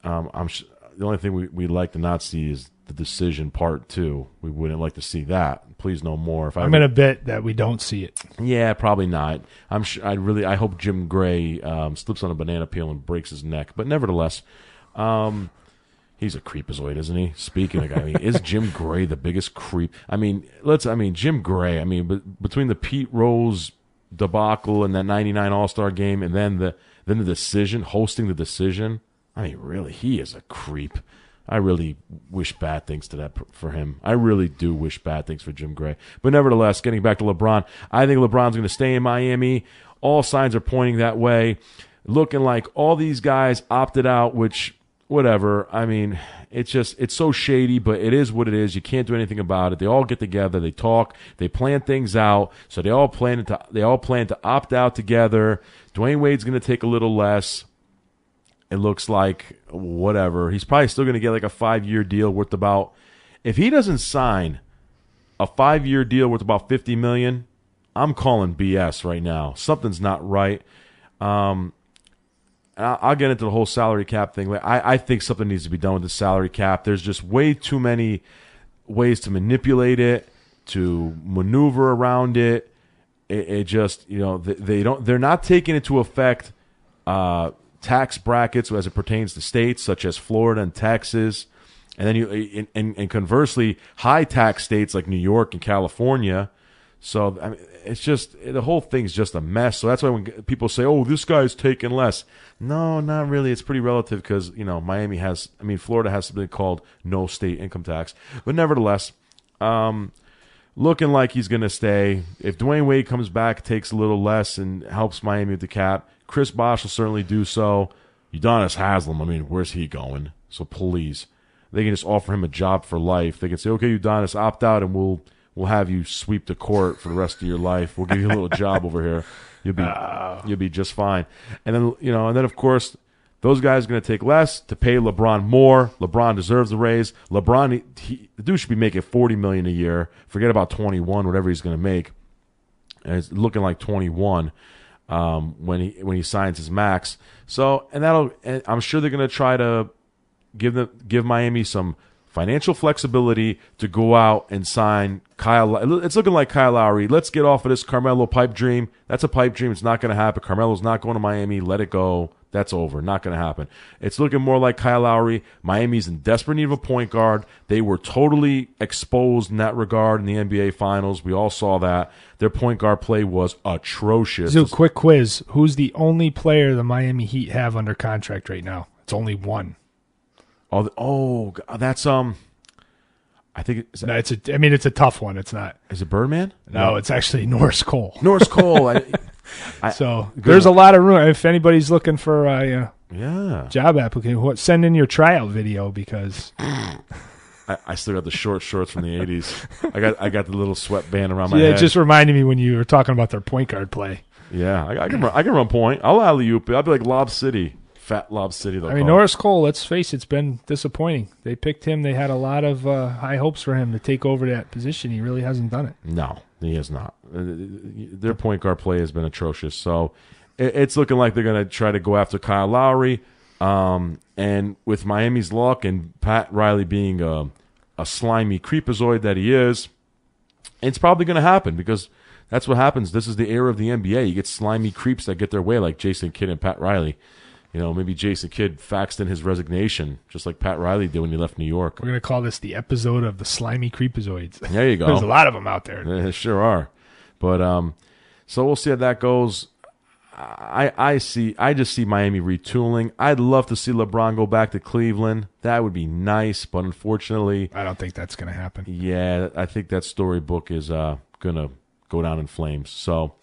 The only thing we like to not see is the decision part 2. We wouldn't like to see that. Please no more. I'm going to bet that we don't see it. Yeah, probably not. I hope Jim Gray slips on a banana peel and breaks his neck. But nevertheless, he's a creepazoid, isn't he? Speaking of, is Jim Gray the biggest creep? Jim Gray. Between the Pete Rose debacle and that '99 All-Star game, and then the decision, hosting the decision. Really, he is a creep. I really wish bad things to that for him. I really do wish bad things for Jim Gray. But nevertheless, getting back to LeBron, I think LeBron's going to stay in Miami. All signs are pointing that way. Looking like all these guys opted out, which, whatever. I mean, it's so shady, but it is what it is. You can't do anything about it. They all get together, they talk, they plan things out. So they all plan to opt out together. Dwayne Wade's going to take a little less. It looks like whatever. He's probably still going to get like a 5-year deal worth about. If he doesn't sign a 5-year deal worth about $50 million, I'm calling BS right now. Something's not right. I'll get into the whole salary cap thing. I think something needs to be done with the salary cap. There's just way too many ways to manipulate it, to maneuver around it. It just, they're not taking into effect tax brackets as it pertains to states such as Florida and Texas, and then and conversely, high tax states like New York and California. So I mean, it's just the whole thing's just a mess. So that's why when people say, "Oh, this guy's taking less," no, not really. It's pretty relative because Florida has something called no state income tax. But nevertheless, looking like he's going to stay. If Dwayne Wade comes back, takes a little less, and helps Miami with the cap, Chris Bosh will certainly do so. Udonis Haslem, where's he going? So please, they can just offer him a job for life. They can say, "Okay, Udonis, opt out, and we'll have you sweep the court for the rest of your life. We'll give you a little job over here. You'll be just fine." And then of course, those guys are going to take less to pay LeBron more. LeBron deserves the raise. LeBron, the dude should be making $40 million a year. Forget about 21, whatever he's going to make. And it's looking like 21 when he signs his max. So, and I'm sure they're going to try to give Miami some financial flexibility to go out and sign Kyle. It's looking like Kyle Lowry. Let's get off of this Carmelo pipe dream. That's a pipe dream. It's not going to happen. Carmelo's not going to Miami. Let it go. That's over. Not going to happen. It's looking more like Kyle Lowry. Miami's in desperate need of a point guard. They were totally exposed in that regard in the NBA Finals. We all saw that. Their point guard play was atrocious. So, quick quiz. Who's the only player the Miami Heat have under contract right now? It's only one. That's I think it's a tough one. It's not. Is it Birdman? No, it's actually Norris Cole. Norris Cole. So there's a lot of room. If anybody's looking for job applicant, send in your tryout video because I still got the short shorts from the '80s. I got the little sweatband around my head. Yeah, it just reminded me when you were talking about their point guard play. Yeah, I can run point. I'll alley-oop it. I'll be like Lob City. Fat Lob City. Norris Cole, let's face it, it's been disappointing. They picked him. They had a lot of high hopes for him to take over that position. He really hasn't done it. No, he has not. Their point guard play has been atrocious. So it's looking like they're going to try to go after Kyle Lowry. And with Miami's luck and Pat Riley being a slimy creepazoid that he is, it's probably going to happen because that's what happens. This is the era of the NBA. You get slimy creeps that get their way like Jason Kidd and Pat Riley. Maybe Jason Kidd faxed in his resignation, just like Pat Riley did when he left New York. We're going to call this the episode of the slimy creepazoids. There you go. There's a lot of them out there. There sure are. But so we'll see how that goes. I just see Miami retooling. I'd love to see LeBron go back to Cleveland. That would be nice, but unfortunately, I don't think that's going to happen. Yeah, I think that storybook is going to go down in flames. So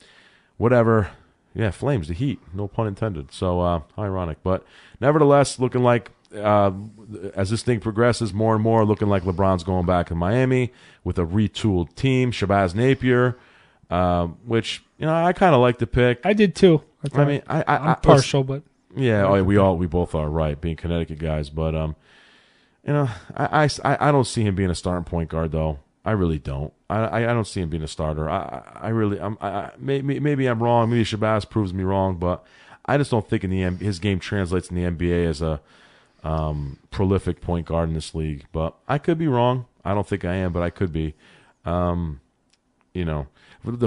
whatever. Yeah, flames, the heat, no pun intended. So ironic. But nevertheless, looking like as this thing progresses more and more, looking like LeBron's going back to Miami with a retooled team. Shabazz Napier, which I kind of like the pick. I did too. I'm partial, but yeah, we both are right, being Connecticut guys. But I don't see him being a starting point guard though. I really don't. I don't see him being a starter. Maybe I'm wrong. Maybe Shabazz proves me wrong, but I just don't think his game translates in the NBA as a prolific point guard in this league. But I could be wrong. I don't think I am, but I could be. The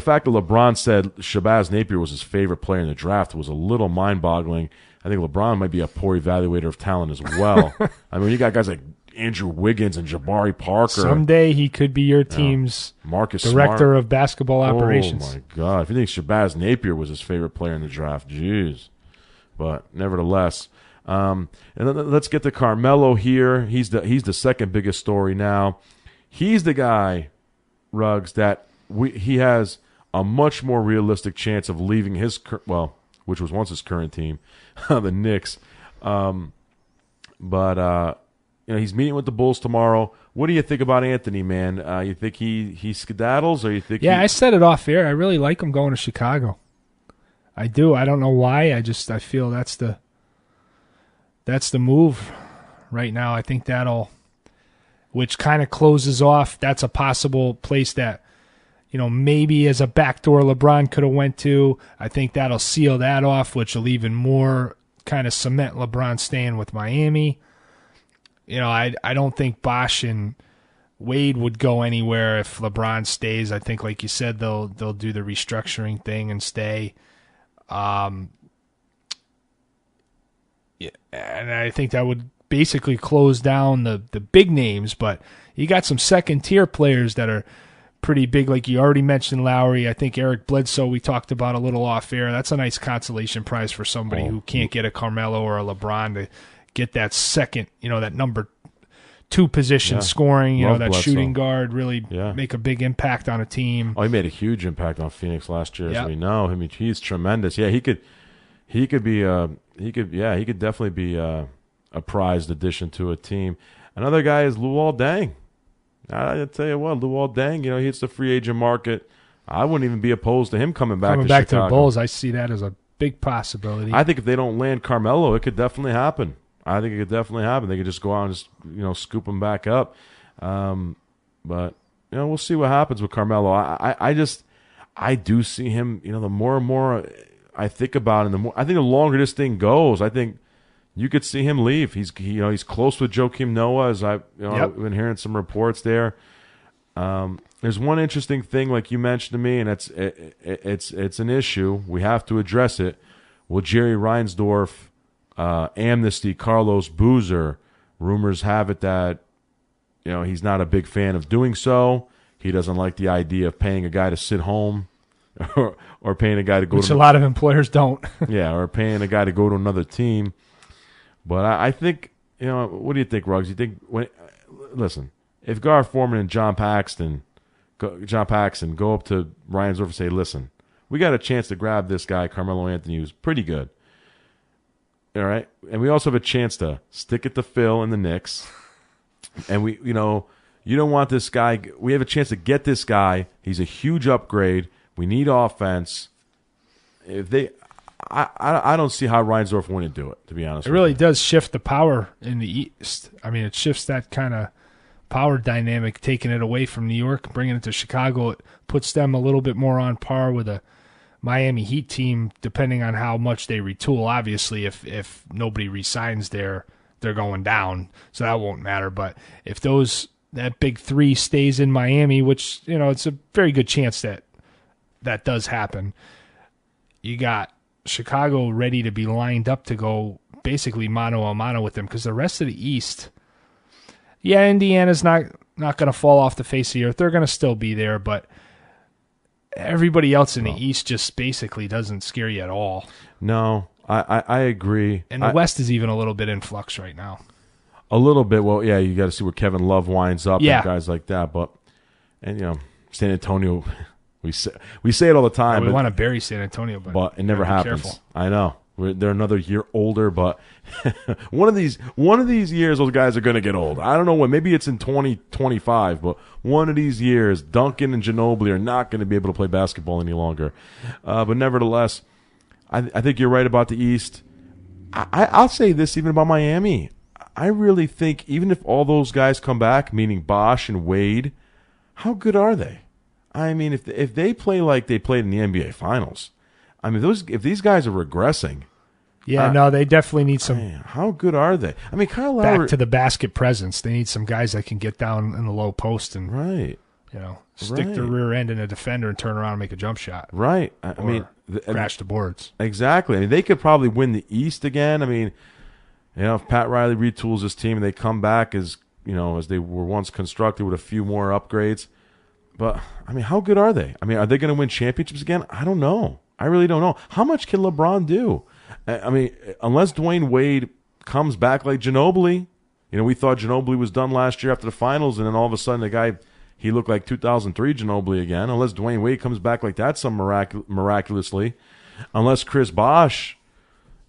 fact that LeBron said Shabazz Napier was his favorite player in the draft was a little mind-boggling. I think LeBron might be a poor evaluator of talent as well. You got guys like Andrew Wiggins and Jabari Parker. Someday he could be your team's Marcus director Smart. of basketball operations. Oh, my God. If you think Shabazz Napier was his favorite player in the draft, jeez. But nevertheless, And let's get to Carmelo here. He's the second biggest story now. He's the guy, Ruggs, that he has a much more realistic chance of leaving his which was once his current team, the Knicks. But he's meeting with the Bulls tomorrow. What do you think about Anthony, man? You think he skedaddles, or you think? Yeah, I said it off air. I really like him going to Chicago. I do. I don't know why. I feel that's the move right now. I think which kind of closes off. That's a possible place that, maybe as a backdoor LeBron could have went to. I think that'll seal that off, which will even more kind of cement LeBron staying with Miami. I don't think Bosh and Wade would go anywhere if LeBron stays. I think, like you said, they'll do the restructuring thing and stay. And I think that would basically close down the big names, but you got some second-tier players that are pretty big, like you already mentioned Lowry. I think Eric Bledsoe we talked about a little off air. That's a nice consolation prize for somebody who can't get a Carmelo or a LeBron to get that second, that number 2 position scoring, that Bledsoe. Shooting guard, really make a big impact on a team. Oh, he made a huge impact on Phoenix last year, as we know. I mean, he's tremendous. Yeah, he could definitely be a prized addition to a team. Another guy is Luol Deng. I tell you what, Luol Deng, he hits the free agent market. I wouldn't even be opposed to him coming back to Chicago. To the Bulls, I see that as a big possibility. I think if they don't land Carmelo, it could definitely happen. I think it could definitely happen. They could just go out and just, scoop him back up. But we'll see what happens with Carmelo. I do see him. The more and more I think about it, I think the longer this thing goes, I think you could see him leave. He's close with Joakim Noah, as I've been hearing some reports there. There's one interesting thing, like you mentioned to me, and it's an issue. We have to address it. Will Jerry Reinsdorf amnesty Carlos Boozer? Rumors have it that he's not a big fan of doing so. He doesn't like the idea of paying a guy to sit home, or paying a guy to go. Which a lot of employers don't. Yeah, or paying a guy to go to another team. But I think, what do you think, Ruggs? You think listen, if Gar Forman and John Paxson go up to Reinsdorf and say, listen, we got a chance to grab this guy, Carmelo Anthony, who's pretty good. All right? And we also have a chance to stick it to Phil in the Knicks. And we, you don't want this guy. We have a chance to get this guy. He's a huge upgrade. We need offense. I don't see how Reinsdorf wouldn't do it, to be honest. It really does shift the power in the East. I mean, it shifts that kind of power dynamic, taking it away from New York, bringing it to Chicago. It puts them a little bit more on par with a Miami Heat team, depending on how much they retool. Obviously, if nobody resigns there, they're going down, so that won't matter. But if that big 3 stays in Miami, which it's a very good chance that does happen, you got Chicago ready to be lined up to go basically mano a mano with them, because the rest of the East, Indiana's not going to fall off the face of the earth. They're going to still be there, but everybody else in the East just basically doesn't scare you at all. No, I agree. And the West is even a little bit in flux right now. A little bit. Well, yeah, you got to see where Kevin Love winds up and guys like that. And San Antonio. We say it all the time. We want to bury San Antonio, but it never happens. Careful. I know. They're another year older, but one of these years, those guys are going to get old. I don't know when. Maybe it's in 2025, but one of these years, Duncan and Ginobili are not going to be able to play basketball any longer. But nevertheless, I think you're right about the East. I'll say this even about Miami. I really think even if all those guys come back, meaning Bosh and Wade, how good are they? I mean, if they play like they played in the NBA Finals, I mean, if these guys are regressing, they definitely need some. Man, how good are they? I mean, Kyle Lowry, back to the basket presence. They need some guys that can get down in the low post and stick their rear end in a defender and turn around and make a jump shot. Right. I mean, crash the boards. Exactly. I mean, they could probably win the East again. I mean, if Pat Riley retools his team and they come back as they were once constructed with a few more upgrades. But, I mean, how good are they? I mean, are they going to win championships again? I don't know. I really don't know. How much can LeBron do? I mean, unless Dwayne Wade comes back like Ginobili. We thought Ginobili was done last year after the finals, and then all of a sudden the guy, he looked like 2003 Ginobili again. Unless Dwayne Wade comes back like that miraculously. Unless Chris Bosh,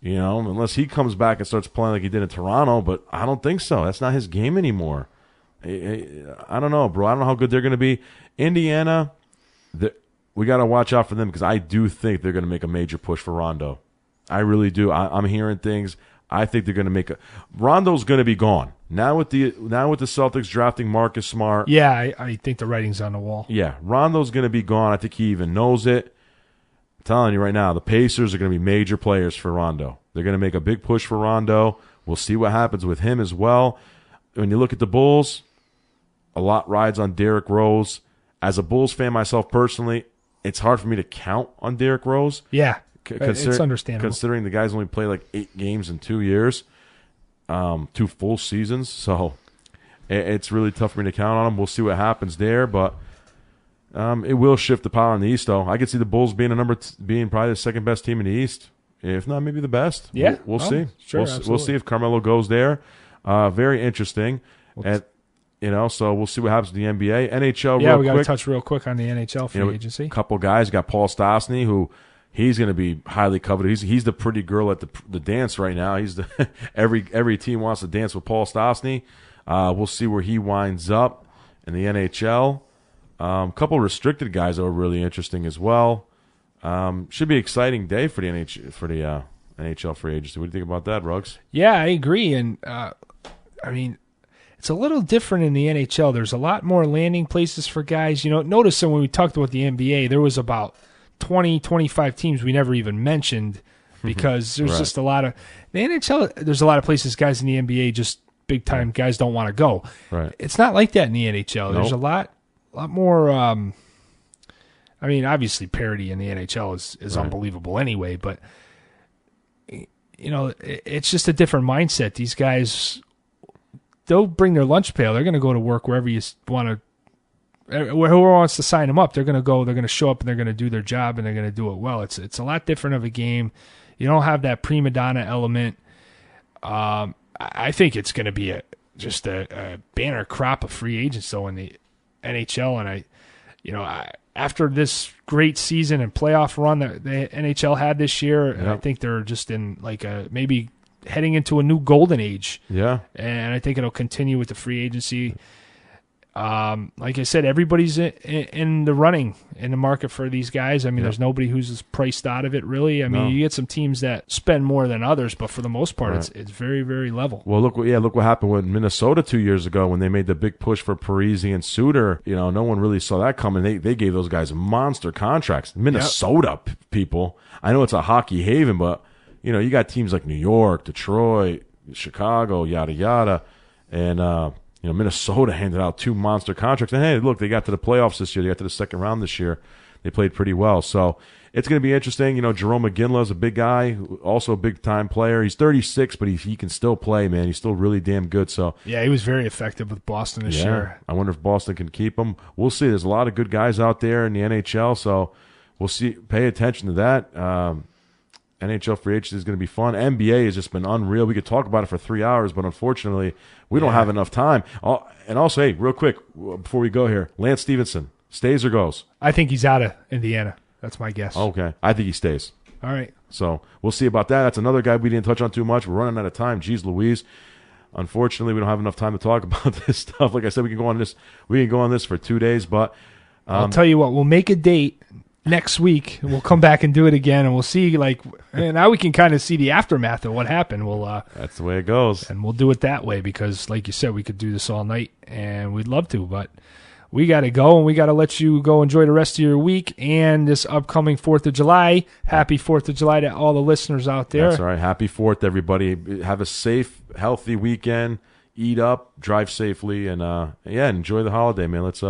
unless he comes back and starts playing like he did in Toronto, but I don't think so. That's not his game anymore. I don't know, bro. I don't know how good they're going to be. Indiana, we got to watch out for them because I do think they're going to make a major push for Rondo. I really do. I'm hearing things. I think they're going to make Rondo's going to be gone now with the Celtics drafting Marcus Smart. Yeah, I think the writing's on the wall. Yeah, Rondo's going to be gone. I think he even knows it. I'm telling you right now, the Pacers are going to be major players for Rondo. They're going to make a big push for Rondo. We'll see what happens with him as well. When you look at the Bulls, a lot rides on Derrick Rose. As a Bulls fan myself personally, it's hard for me to count on Derrick Rose. Yeah, it's understandable. Considering the guy's only played like 8 games in 2 years, 2 full seasons. So it's really tough for me to count on him. We'll see what happens there, but it will shift the power in the East, though. I could see the Bulls being being probably the second best team in the East, if not maybe the best. Yeah, we'll see. Sure, we'll see if Carmelo goes there. Very interesting. So we'll see what happens to the NBA. NHL, yeah, real we got quick. to touch real quick on the NHL free agency. A couple guys. Got Paul Stastny, who he's going to be highly coveted. He's the pretty girl at the dance right now. He's the every team wants to dance with Paul Stastny. We'll see where he winds up in the NHL. A couple restricted guys that were really interesting as well. Should be an exciting day for the NHL free agency. What do you think about that, Ruggs? Yeah, I agree. And it's a little different in the NHL. There's a lot more landing places for guys. Notice that when we talked about the NBA, there was about 20, 25 teams we never even mentioned because there's just a lot of the NHL. There's a lot of places guys in the NBA, just big time guys don't want to go. Right. It's not like that in the NHL. There's a lot more. Obviously parity in the NHL is unbelievable anyway, but it's just a different mindset. These guys, they'll bring their lunch pail. They're going to go to work wherever you want to. Whoever wants to sign them up, they're going to go. They're going to show up and they're going to do their job and they're going to do it well. It's a lot different of a game. You don't have that prima donna element. I think it's going to be just a banner crop of free agents though in the NHL, and after this great season and playoff run that the NHL had this year, I think they're just in like maybe heading into a new golden age. Yeah. And I think it'll continue with the free agency. Like I said, everybody's in the running in the market for these guys. There's nobody who's priced out of it, really. You get some teams that spend more than others, but for the most part, it's very, very level. Well, look what happened with Minnesota 2 years ago when they made the big push for Parisi and Suter. No one really saw that coming. They gave those guys monster contracts. Minnesota people. I know it's a hockey haven, but you got teams like New York, Detroit, Chicago, yada yada, and Minnesota handed out 2 monster contracts. And, hey, look, they got to the playoffs this year. They got to the second round this year. They played pretty well. So it's going to be interesting. Jerome McGinley is a big guy, also a big-time player. He's 36, but he can still play, man. He's still really damn good. So yeah, he was very effective with Boston this year. I wonder if Boston can keep him. We'll see. There's a lot of good guys out there in the NHL, so we'll see. Pay attention to that. NHL free agency is going to be fun. NBA has just been unreal. We could talk about it for 3 hours, but unfortunately, we don't have enough time. And also, hey, real quick, before we go here, Lance Stevenson, stays or goes? I think he's out of Indiana. That's my guess. Okay. I think he stays. All right. So we'll see about that. That's another guy we didn't touch on too much. We're running out of time. Jeez Louise. Unfortunately, we don't have enough time to talk about this stuff. Like I said, we can go on this for 2 days, but I'll tell you what, we'll make a date next week. We'll come back and do it again, and we'll see. And now we can kind of see the aftermath of what happened. That's the way it goes, and we'll do it that way because, like you said, we could do this all night, and we'd love to, but we got to go, and we got to let you go enjoy the rest of your week and this upcoming 4th of July. Happy 4th of July to all the listeners out there. That's all right. Happy 4th, everybody. Have a safe, healthy weekend. Eat up, drive safely, and enjoy the holiday, man. Let's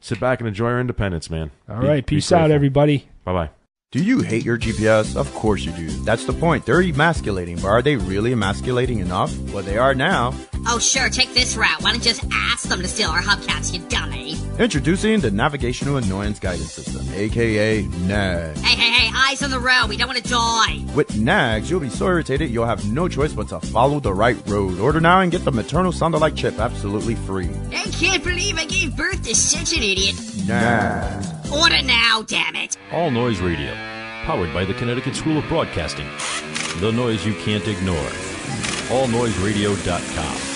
sit back and enjoy our independence, man. All right. Peace out, everybody. Bye-bye. Do you hate your GPS? Of course you do. That's the point. They're emasculating, but are they really emasculating enough? Well, they are now. Oh, sure, take this route. Why don't you just ask them to steal our hubcaps, you dummy? Introducing the Navigational Annoyance Guidance System, aka NAG. Hey, eyes on the road. We don't want to die. With NAGs, you'll be so irritated you'll have no choice but to follow the right road. Order now and get the maternal sound-alike chip absolutely free. I can't believe I gave birth to such an idiot. NAGs. Order now, damn it. All Noise Radio, powered by the Connecticut School of Broadcasting. The noise you can't ignore. allnoiseradio.com.